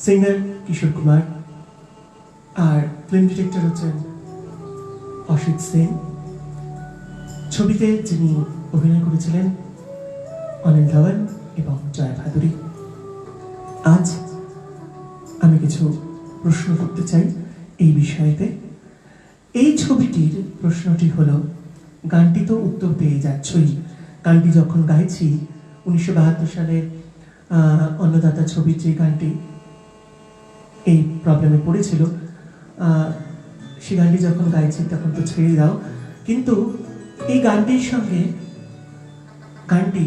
সিঙ্গার কিশোর কুমার, আর ফিল্ম ডিরেক্টর হচ্ছেন অসিত সেন। ছবিতে যিনি অভিনয় করেছিলেন অনিল ধওয়ান এবং জয়া ভাদুরী। আজ আমি কিছু প্রশ্ন করতে চাই এই বিষয়েতে। এই ছবিটির প্রশ্নটি হলো, গানটি তো উত্তর পেয়ে যাচ্ছই, গানটি যখন গাইছি 1972 সালে অন্নদাতা ছবির যে গানটি এই প্রবলেমে পড়েছিল, সে গানটি যখন গাইছি তখন তো ছেড়ে দাও, কিন্তু এই গানটির সঙ্গে গানটি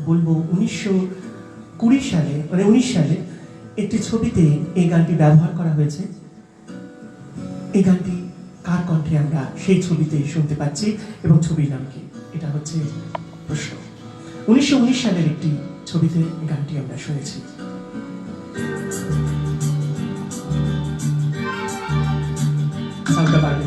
বলবো 1920 সালে, মানে 19 সালে একটি ছবিতে এই গানটি ব্যবহার করা হয়েছে। এই গানটি কার কণ্ঠে আমরা সেই ছবিতে শুনতে পাচ্ছি এবং ছবির নাম কি, এটা হচ্ছে প্রশ্ন। 1919 সালের একটি ছবিতে গানটি আমরা শুনেছি। সাউন্ডটা পারবে?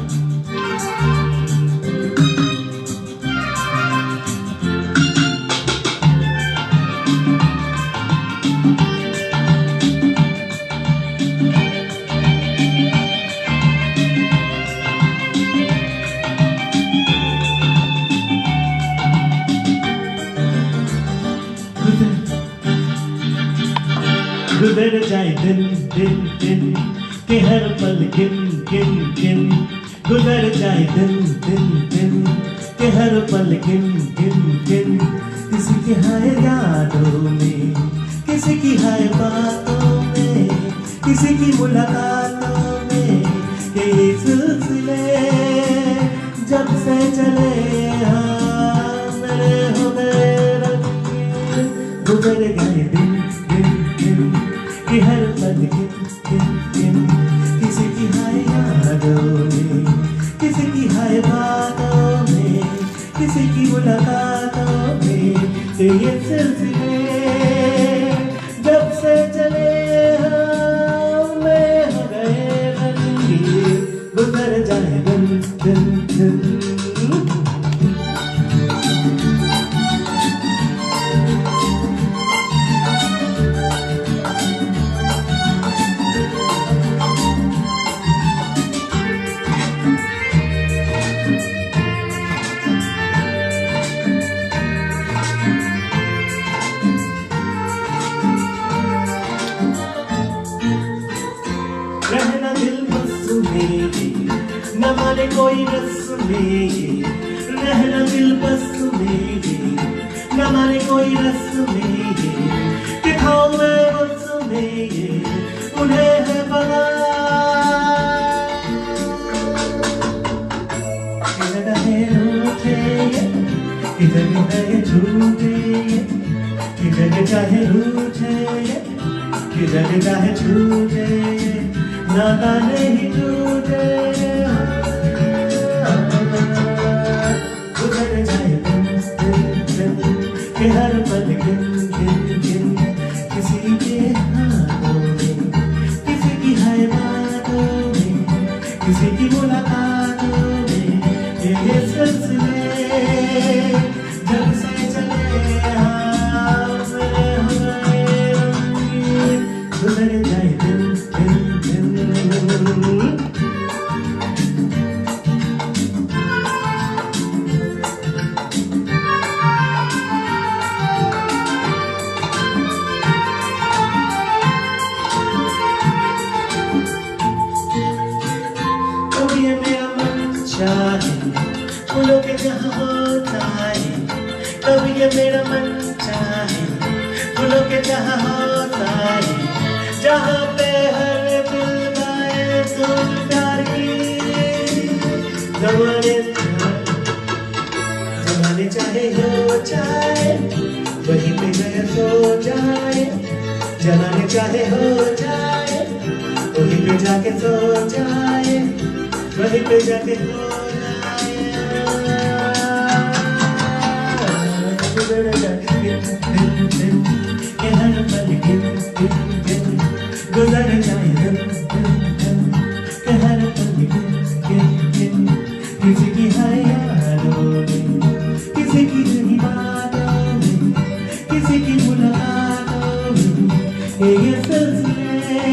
गुजर जाए दिन दिन दिन के हर पल गिन गिन गिन, गुजर जाए दिन दिन दिन के हर पल गिन गिन गिन, किसी की हाय यादों में, किसी की हाय बातों में, किसी की मुलाकातों में, ये सिलसिले जब से चले मेरे हो गए रंगीन। गुजर गए दिन दिन दिन कि हर पल गिन गिन गिन, किसी की हाय यादों में, किसी की हाय बातों में, किसी की मुलाकातों में, ये सिलसिले जब से चले हमें हो गए रंगीन। गुजर जाए दिन दिन दिन। रहना दिल बस मेरे, न माने कोई रस मेरे, रहना दिल बस मेरे, न माने कोई रस मेरे, दिखाओ मैं बस मेरे, उन्हें है पता किधर है रूठे, किधर है झूठे, किधर चाहे रूठे, किधर चाहे झूठे, नाता नहीं टूटे। गुजर जाए दिन दिन दिन के हर पल गिन गिन गिन, किसी के हाथों में, किसी की हाय बातों में, किसी की मुलाकातों में, ये सिलसिले जब से चले हमरे हो गए रंगीन। गुजर जाए दिन दिन दिन। कभी ये मेरा मन चाहे फूलों के जहाँ होता है, कभी ये मेरा मन चाहे फूलों के जहाँ होता है, जहाँ पे हर दिल गाए तुम प्यार की जमाने चाहे हो जाए वहीं पे गया सो जाए जमाने चाहे हो जाए वहीं पे जाके सो जाए वहीं पे जाके हो गुजर जाए किसी की हर यादों में किसी की नई बातों में किसी की मुलाकातों में ये सिलसिले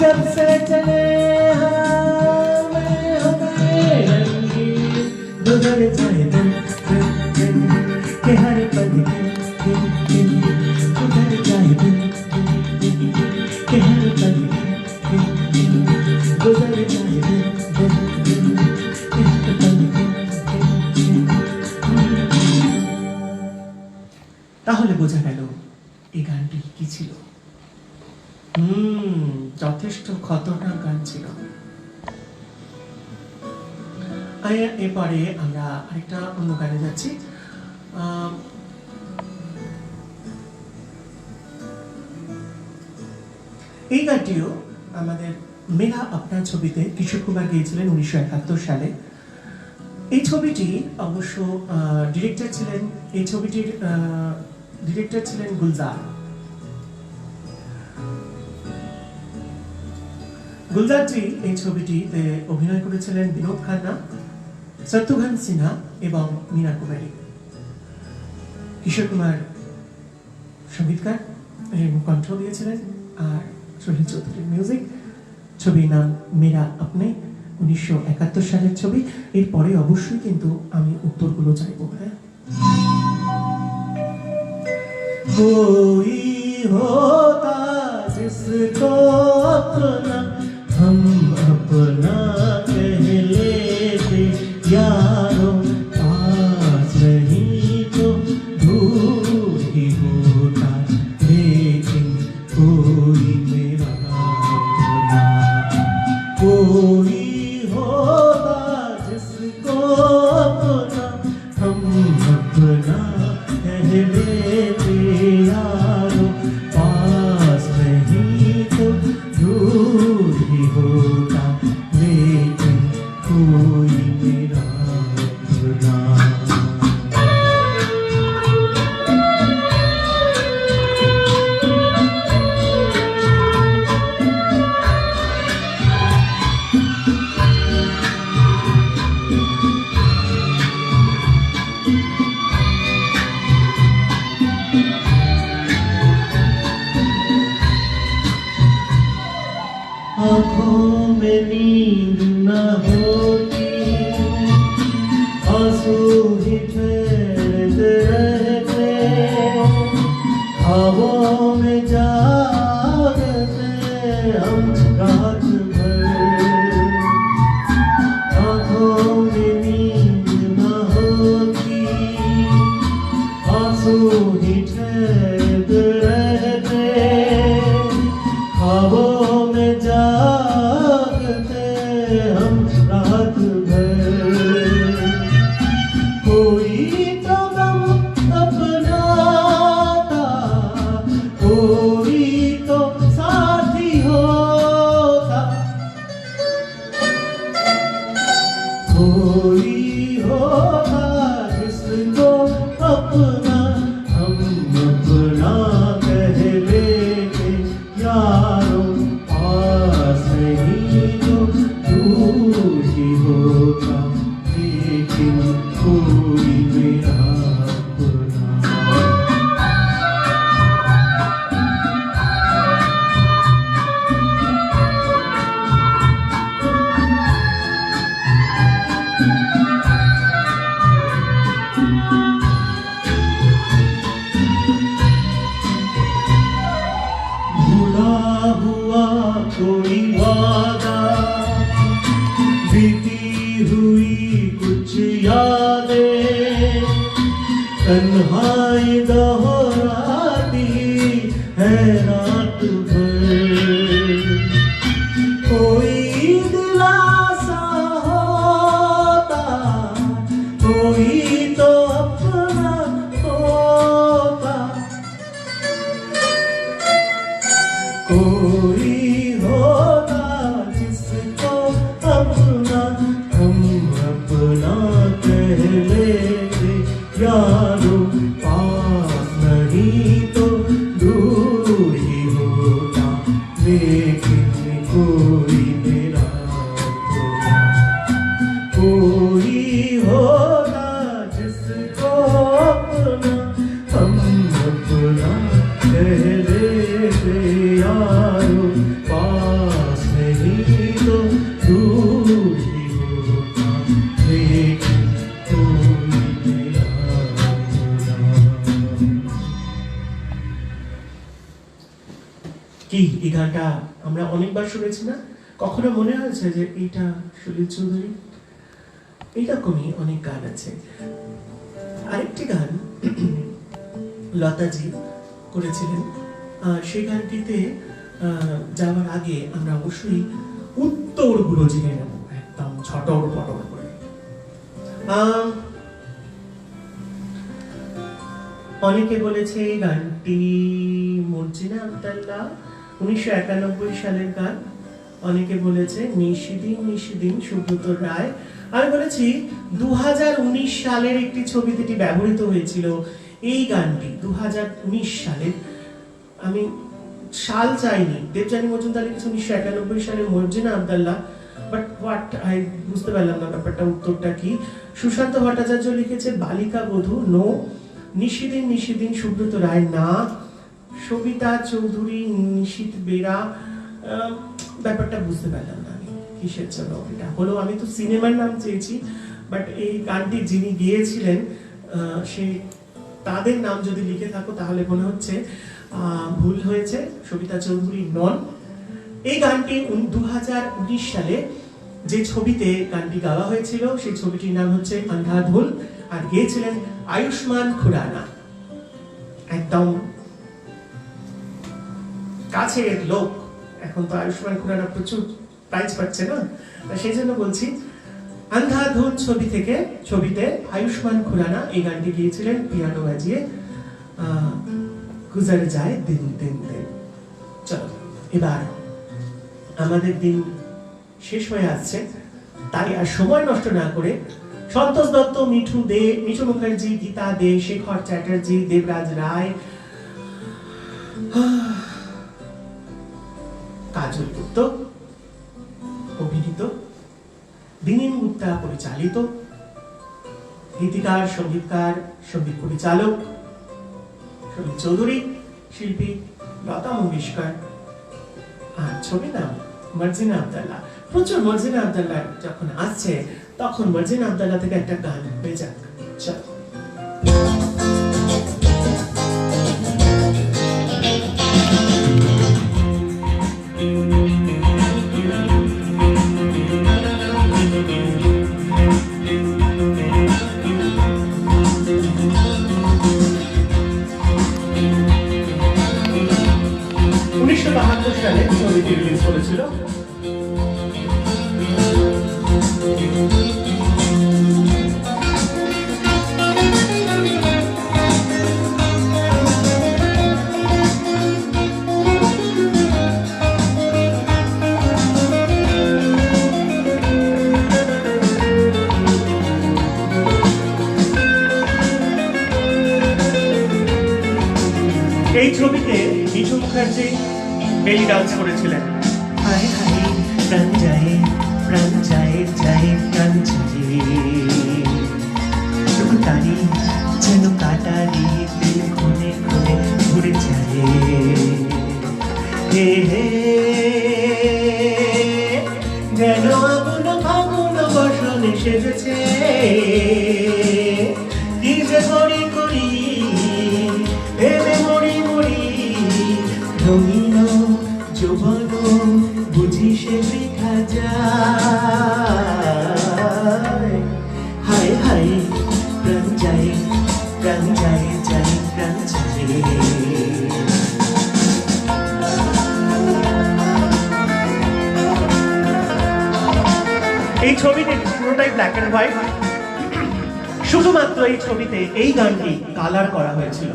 जब से चले हमें हो गए रंगीन गुजर जाए दिन के हर पल गुजर जाए दिन के हर पल गुजर जाए दिन তাহলে বোঝা গেল এই গানটি কি ছিল যথেষ্ট খতরনাক গান ছিল এরপরে আমরা আরেকটা অন্য গানে যাচ্ছি এই গানটিও আমাদের মেরা আপনা ছবিতে কিশোর কুমার গেয়েছিলেন 1971 সালে এই ছবিটি অবশ্য ডিরেক্টর ছিলেন এই ছবিটির ডিরেক্টর ছিলেন গুলজারজি এই ছবিটিতে অভিনয় করেছিলেন বিনোদ খান্না শত্রুঘ্ন সিনহা এবং মীনা কুমারী কিশোর কুমার সঙ্গীতকার এবং কণ্ঠ দিয়েছিলেন আর সোহেল চৌধুরীর মিউজিক ছবির নাম মেরা আপনে 1971 সালের ছবি এরপরে অবশ্যই কিন্তু আমি উত্তরগুলো চাইবো হ্যাঁ कोई होता जिसको अपना हम अपना कह लेते यारों पास नहीं तो दूर ही होता लेकिन कोई मेरा अपना कोई होता जिसको अपना हम अपना कह लेते यारों पास नहीं तो दूर ही होता लेकिन कोई मेरा अपना आँखों में नींद न होती आंसू ही ठहरते रहते हवाओं में जागते हम रात भर आँखों में नींद न होती आंसू ही ठहरते रहते हवाओं में जागते हम रात भर कोई तो गम अपना था कोई तो साथी होता कोई होता जिसको अपना हम अपना कह लेते यारों पास नहीं तो दूर ही होता लेकिन कोई मेरा अपना भूला हुआ कोई वादा बीती हुई कुछ यादें तन्हाई दोहराती है रात भर कोई दिलासा होता कोई तो कोई होगा जिसको अपना हम अपना कह देते यारो, पास नहीं तो दूर ही होगा, लेकिन कोई मेरा কি এই গানটা আমরা অনেকবার শুনেছি না? কখনো মনে হয়েছে যে এইটা সলিল চৌধুরী? এইরকমই অনেক গান আছে। আরেকটি গান লতাজি করেছিলেন, সেই গানটিতে যাওয়ার আগে আমরা অবশ্যই উত্তরগুলো জেনে নেব একদম ছটর পটর করে। অনেকে বলেছে এই গানটি মর্জিনা আব্দাল্লাহ 1991 সালের গান, অনেকে বলেছে নিশিদিন নিশিদিন সুব্রত রায়। আমি বলেছি 2019 সালের একটি ছবিতে এটি ব্যবহৃত হয়েছিল এই গানটি, 2019 সালের। আমি সাল চাইনি, দেবযানী মজুমদার লিখেছে 1991 সালে মর্জিনা আব্দাল্লাহ, বাট হোয়াট আই বুঝতে পারলাম না ব্যাপারটা, উত্তরটা কি। সুশান্ত ভট্টাচার্য লিখেছে বালিকা বধূ, নো। নিশিদিন নিশিদিন সুব্রত রায়, না। সবিতা চৌধুরী, নিশিত বেরা, ব্যাপারটা বুঝতে পারলাম না আমি কিসের জন্য এটা হলো। আমি তো সিনেমার নাম চেয়েছি, বাট এই গানটি যিনি গেয়েছিলেন সে তাদের নাম যদি লিখে থাকো তাহলে মনে হচ্ছে ভুল হয়েছে, সবিতা চৌধুরী নন। এই গানটি 2019 সালে যে ছবিতে গানটি গাওয়া হয়েছিল সেই ছবিটির নাম হচ্ছে আন্ধাধুন, আর গেয়েছিলেন আয়ুষ্মান খুরানা। একদম কাছের লোক, এখন তো আয়ুষ্মান খুরানা প্রচুর প্রাইজ পাচ্ছে না, সেই জন্য বলছি আন্ধাধুন ছবি থেকে, ছবিতে আয়ুষ্মান খুরানা এই গানটি গিয়েছিলেন পিয়ানো বাজিয়ে। গুজার যায় দিন দিন দিন। চলো এবার আমাদের দিন শেষ হয়ে আসছে, তাই আর সময় নষ্ট না করে সন্তোষ দত্ত, মিঠু দে, মিঠু মুখার্জি, গীতা দে, শেখর চ্যাটার্জি, দেবরাজ রায়, কাজল গুপ্ত অভিনীত, দিনীন গুপ্তা পরিচালিত, গীতিকার, সঙ্গীতকার, সঙ্গীত পরিচালক সলিল চৌধুরী, শিল্পী লতা মঙ্গেশকর, আর ছবি নাম মর্জিনা আব্দাল্লাহ। প্রচুর মর্জিনা আব্দাল্লাহ যখন আসছে তখন মর্জিনা আব্দাল্লাহ থেকে একটা গান হয়ে যাক। চলো সালে ছবিটি রিলিজ করেছিল। এই ছবিতে মিঠু মুখার্জি বেলি ডান্স করেছিলেন। হায় হায় প্রাণ যায় প্রাণ যায় যায় প্রাণ যায়, তারি যেন কাটারি দিল খুনে খুনে ঘুরে যায়। হে হে যেন আগুন ফাগুন বসন সেজেছে, কি যে করি করি ভেবে মরি মরি, রঙিন যৌবন বুঝি সে বৃথা যায়। হায় হায় প্রাণ যায় প্রাণ যায় যায় প্রাণ যায়। এই ছবিটি পুরোটাই ব্ল্যাক এন্ড হোয়াইট, শুধুমাত্র এই ছবিতে এই গানটি কালার করা হয়েছিল।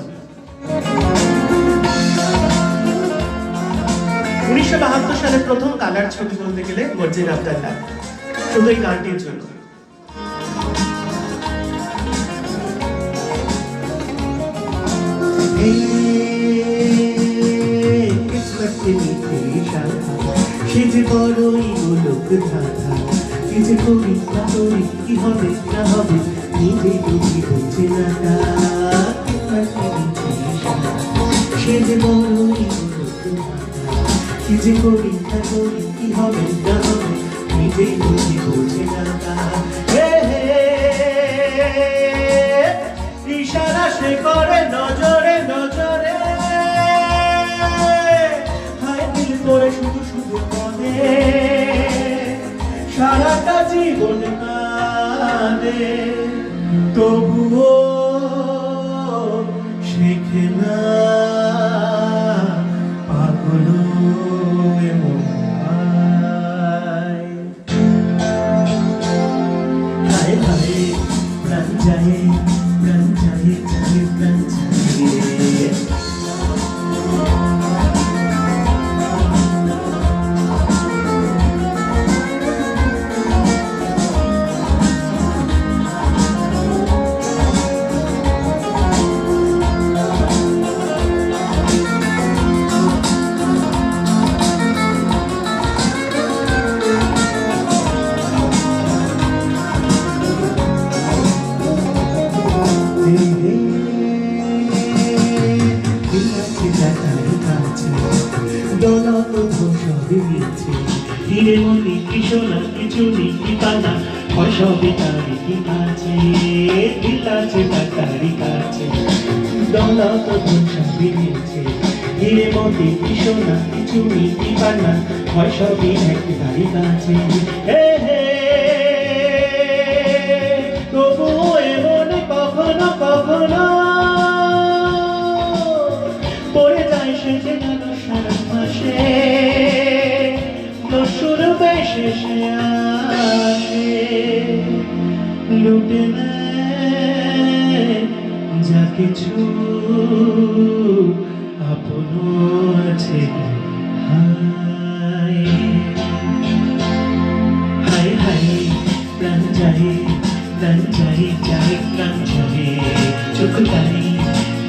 1972 সালে প্রথম কালার ছবি বলতে গেলে মর্জিনা আব্দাল্লাহ, শুধু এই গানটির জন্য। সে যে বড়ই গোলক ধাঁধা, কি যে করি না করি কি হবে না হবে নিজে বুঝি বুঝে না তা সে যে বড়ই কি যে করি না করি কি হবে না হবে নিজে বুঝি বুঝে না তা ইশারা সে করে নজরে নজরে হায় দিল করে শুধু শুধু মনে সারাটা জীবন কাঁদে তবুও শেখে না পাগল এমন হায় হায় প্রাণ যায় প্রাণ যায় যায় প্রাণ যায় ধীরে মনে কৃষ্ণা কিছু নিকি পানা সবই তারি কাছে দিল আছে তারি কাছে দৌলত সবই নিয়েছে ধীরে মনে কৃষ্ণা কিছু নিকি পানা সবই এক তারি কাছে হে হে তবু এমন কখনো কখনো পড়ে যায় সে যে সারা মাসে দস্যুর বেশে সে আসে লুটে নেয় যা কিছু আপন আছে হায় হায় হায় প্রাণ যায় প্রাণ যায় যায় প্রাণ যায় চোখ তাই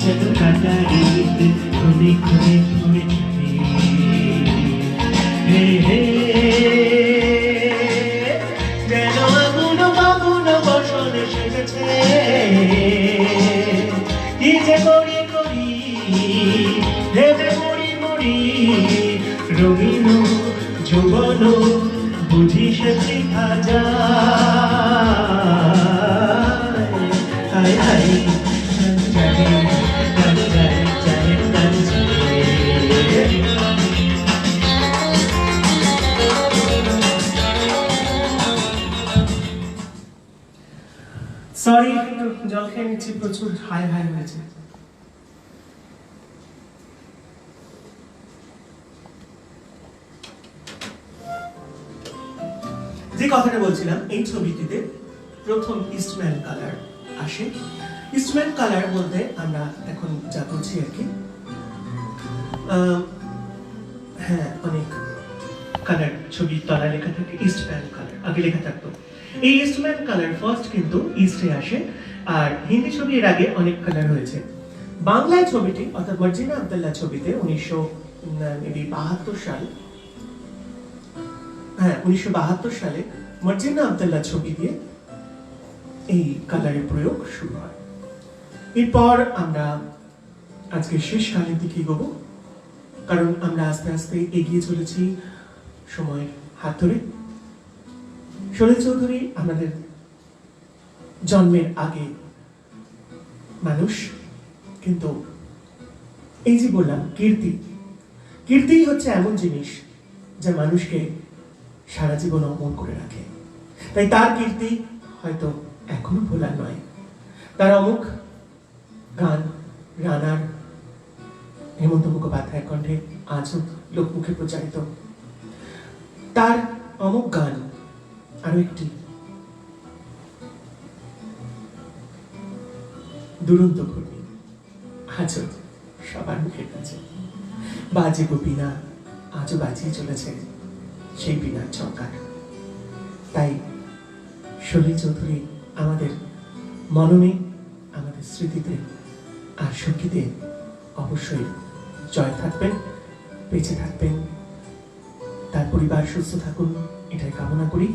যেন কাটারি খুনে খুনে খুনে হে হে যেন আগুন বাগুন বসন সেজেছে কি যে করি করি ভেবে মরি মরি রঙিন যৌবন বুঝি সে শিখা যায় হায় হায় সরি একটু জল খেয়ে নিচ্ছি প্রচুর হাই হাই হয়েছে যে কথাটা বলছিলাম এই ছবিটিতে প্রথম ইস্টম্যান কালার আসে ইস্টম্যান কালার বলতে আমরা এখন যা করছি আর কি হ্যাঁ অনেক কালার ছবির তলা লেখা থাকে ইস্টম্যান কালার আগে লেখা থাকতো এই ইস্টম্যান কালার ফার্স্ট কিন্তু ইস্টে আসে আর হিন্দি ছবি এর আগে অনেক কালার হয়েছে বাংলায় ছবিটি অর্থাৎ মার্জিনা আব্দুল্লাহ ছবিতে 1972 সাল হ্যাঁ 1972 সালে মার্জিনা আব্দুল্লাহ ছবি দিয়ে এই কালারের প্রয়োগ শুরু হয় এরপর আমরা আজকে শেষ কালের দিকে এগোবো কারণ আমরা আস্তে আস্তে এগিয়ে চলেছি সময়ের হাত ধরে সলিল চৌধুরী আমাদের জন্মের আগে মানুষ কিন্তু এই যে বললাম কীর্তি হচ্ছে এমন জিনিস যা মানুষকে সারা জীবন অমর করে রাখে তাই তার কীর্তি হয়তো এখনো ভোলার নয় তার অমুক গান রানার হেমন্ত মুখোপাধ্যায়ের কণ্ঠে আজও লোকমুখে প্রচারিত তার অমুক গান আরো একটি দুরন্ত কর্মী আজও সবার মুখের কাছে বাজে বিনা আজও বাজিয়ে চলেছে সেই বিনার চমকার তাই সলিল চৌধুরী আমাদের মননে আমাদের স্মৃতিতে আর সঙ্গীতে অবশ্যই জয় থাকবেন বেঁচে থাকবেন তার পরিবার সুস্থ থাকুন এটাই কামনা করি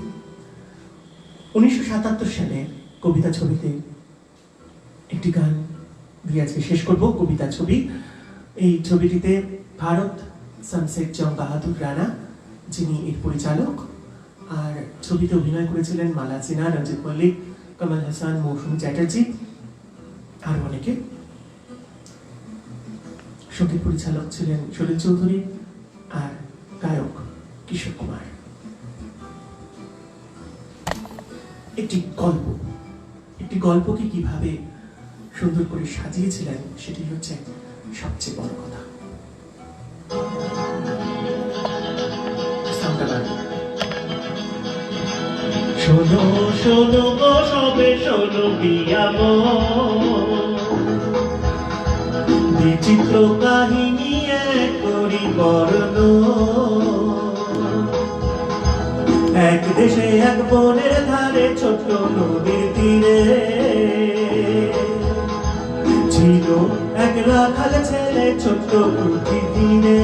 1977 সালে কবিতা ছবিতে একটি গান দিয়ে আজকে শেষ করব। কবিতা ছবি, এই ছবিটিতে ভারত সানসেট জং বাহাদুর রানা যিনি এর পরিচালক, আর ছবিতে অভিনয় করেছিলেন মালা সিনহা, রঞ্জিত মল্লিক, কমল হাসান, মৌসুমী চ্যাটার্জি আর অনেকে। সঙ্গীত পরিচালক ছিলেন সলিল চৌধুরী আর গায়ক কিশোর কুমার। একটি গল্পকে কিভাবে সুন্দর করে সাজিয়েছিলেন সেটি হচ্ছে সবচেয়ে বড় কথা। শোনো শোনো গো সবে শোনো বিয়াবো, বিচিত্র কাহিনী এক করি বর্ণ। এক দেশে এক বনের ধারে ছোট্ট নদীর তীরে ছিল এক রাখাল ছেলে ছোট্ট কুঠির দিনে।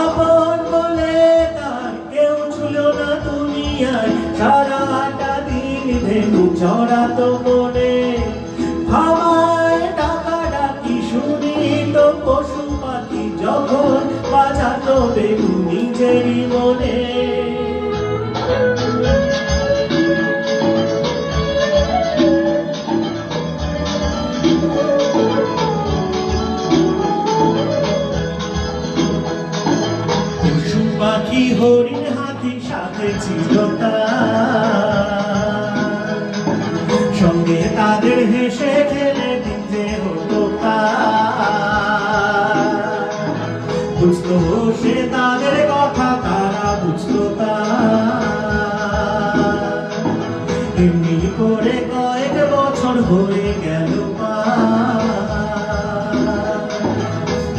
আপন বলে তার কেউ ছিল না দুনিয়ায়, সারাটা দিন ধেনু চড়াতো মনে। হাওয়ায় টাকা ডাকি শুনি তো পশু পাখি যখন বাজাতো বেনু নিজেরই মনে। পশু পাখি হরিণ হাতি সাথে ছিল তার, সঙ্গে তাদের হেসে খেলে দিন যে হতো বুঝতো সে তাদের কথা, তারা বুঝতো এমনি করে কয়েক বছর হয়ে গেল।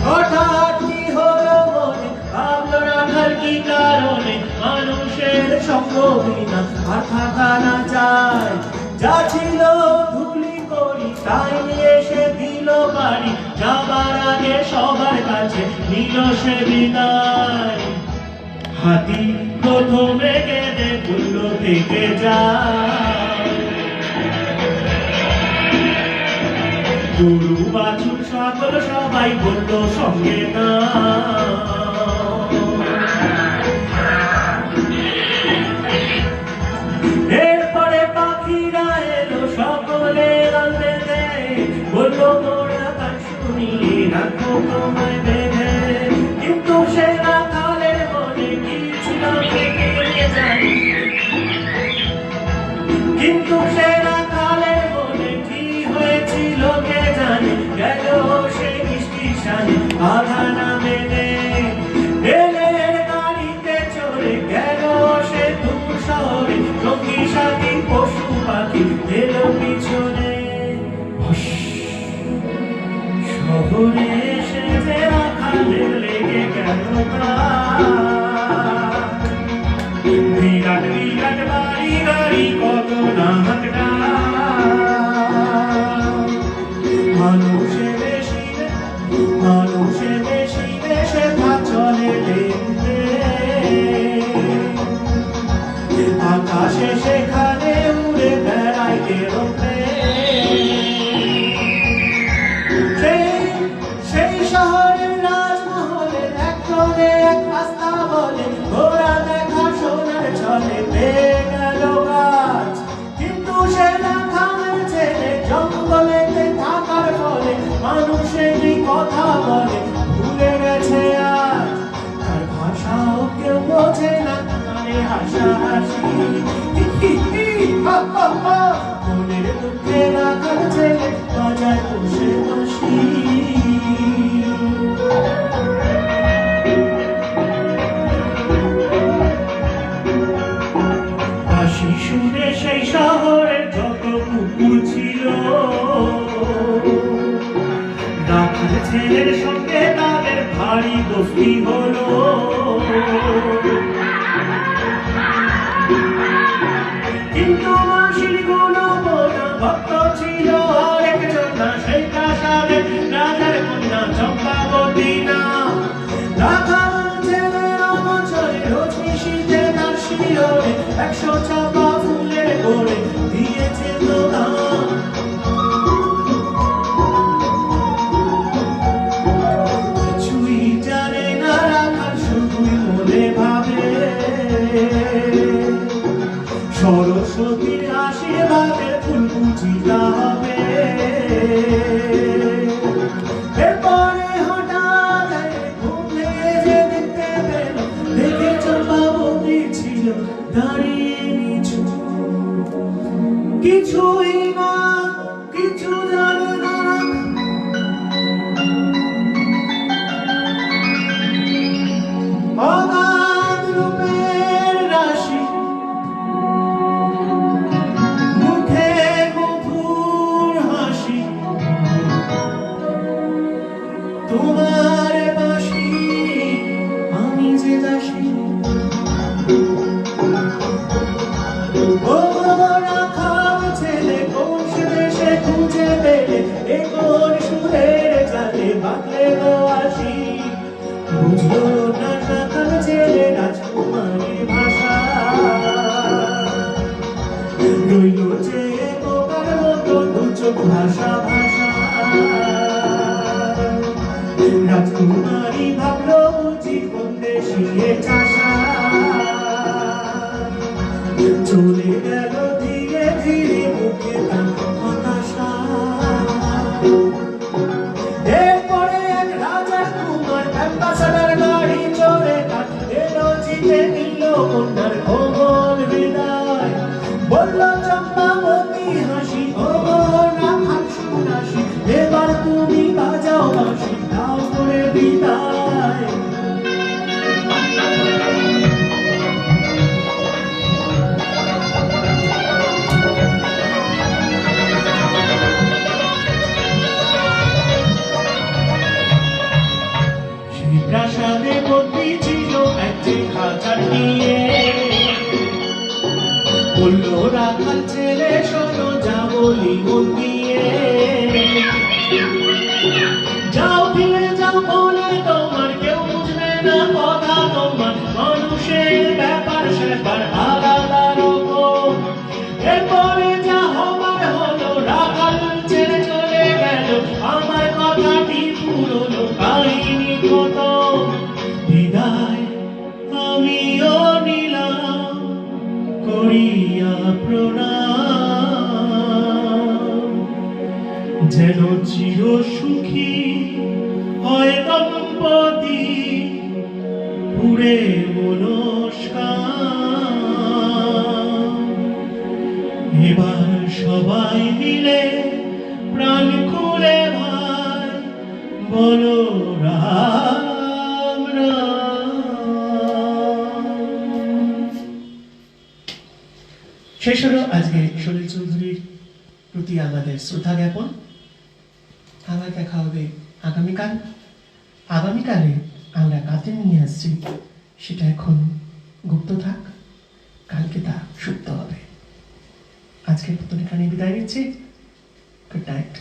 হঠাৎ কি হলো মনে ভাবলো রাখার কি কারণে, মানুষের সঙ্গ বিনা আর থাকা না যায়। যা ছিল ধুলি করি তাই নিয়ে সে দিল বাড়ি, যাবার আগে সবার কাছে নিল সে বিদায়। হাতি প্রথমে কেঁদে বলল থেকে যায়, গরু বাছুর সকল সবাই বলল সঙ্গে না। এরপরে পাখিরা এলো সকলে গান বেঁধে, বলল মোরা গান শুনিয়ে রাখো তোমায় বেঁধে। কিন্তু সে রাখালের মনে কি ছিল কে জানে, কিন্তু সে রাখালের মনে কি হয়েছিল কে জানে। গেল সে স্টেশনে আধা না মেনে, রেলের গাড়িতে চড়ে গেল সে দূর শহরে। সঙ্গী সাথী পশু পাখি এলো পিছনে, শহরে এসে যে রাখালের লেগে গেল বিরাট বিরাট বাড়ি গাড়ি কত নামকটা। মানুষে বেশি দেশে চলে দেখতে, আকাশে সেখানে উড়ে বেড়ায় সেই শহরের রাজমহলে এক কোণে এক রাস্তা বলে, ঘোড়া দেখা সোনার চলে পেয়ে গেল গাছ। কিন্তু সে রাখালের ছেলে জঙ্গলেতে থাকার ফলে মানুষেরই কথা বলে ভুলে গেছে আজ। তার ভাষাও কেউ বোঝে না, কানে হাসাহাসি মনের দুঃখে রাখার ছেলে বাজায় বসে বসি। হাসি শুনে সেই শহরের যত কুকুর ছিল, রাখাল ছেলের সঙ্গে তাদের ভারী দোস্তি হলো। কিন্তু মাসির গুলো বোনা ভক্ত ছিল আরেকজন না, সেই প্রাসাদের রাজার কন্যা চম্পাবতী না। রাখাল ছেলের অবচরে রোজ নিশীথে তার শিরোরে একশো চাপা ফুলে করে দিয়েছে দোকান। কিছুই জানে না রাখাল, শুধুই মনে ভাবে সরস্বতীর আশীর্বাদে ফুল বুঝিতে হবে। এরপরে হঠাৎ ঘুম ভেঙে যে দেখতে পেল, দেখে চম্পাবতী ছিল দাঁড়িয়ে নিচু। কিছুই না, কিছু জানে না, অগাধ রূপের রাশি, মুখে মধুর হাসি, তোমার বাঁশি আমি যে দাসী। ও রাখাল ছেলে, কোন সে দেশে খুঁজে পেলে, এ কোন সুরের জালে বাঁধলে গো আসি। বুঝলো না রাখাল ছেলে রাজকুমারীর ভাষা, রইল যে বোকার মতো দু চোখ ভাষা ভাষা। রাজকুমারী ভাবলো বুঝি কোন দেশিয়ে চাষা, চলে গেল ধীরে ধীরে মুখে তার হতাশা। এরপরে এক রাজার কুমার অ্যাম্বাসাডার গাড়ি চড়ে তার এলো, জিতে নিল কন্যার কোমল হৃদয়। বলল চম্পাবতী হাসি, ও রাখাল সন্ন্যাসী, এবার তুমি বাজাও বাঁশি, দাও করে বিদায়। সেই প্রাসাদে বন্দী ছিল একটি খাঁচার নিয়ে। বললো রাখাল ছেলে শোনো, যা বলি মন দিয়ে। যাও ফিরে যাও বলে তোমার, কেউ বুঝবে না কথা তোমার। মানুষের ব্যাপার স্যাপার আলাদা রকম। এরপরে যা হবার হলো, রাখাল ছেড়ে চলে গেল, আমার কথাটি পুরনো, কাহিনী খতম। বিদায় আমিও নিলাম করিয়া প্রণাম, যেন চির সুখী হয় দম্পতি, পুরে মনস্কাম। এবার সবাই মিলে প্রাণ খুলে ভাই বলো রাম রাম। শেষ হলো আজকে সলিল চৌধুরীর প্রতি আমাদের শ্রদ্ধা জ্ঞাপন। আবার দেখা হবে আগামীকাল। আগামীকালে আমরা কাকে নিয়ে আসছি সেটা এখন গুপ্ত থাক, কালকে তা সুপ্ত হবে। আজকের মতন এখানে বিদায় নিচ্ছি। Good night.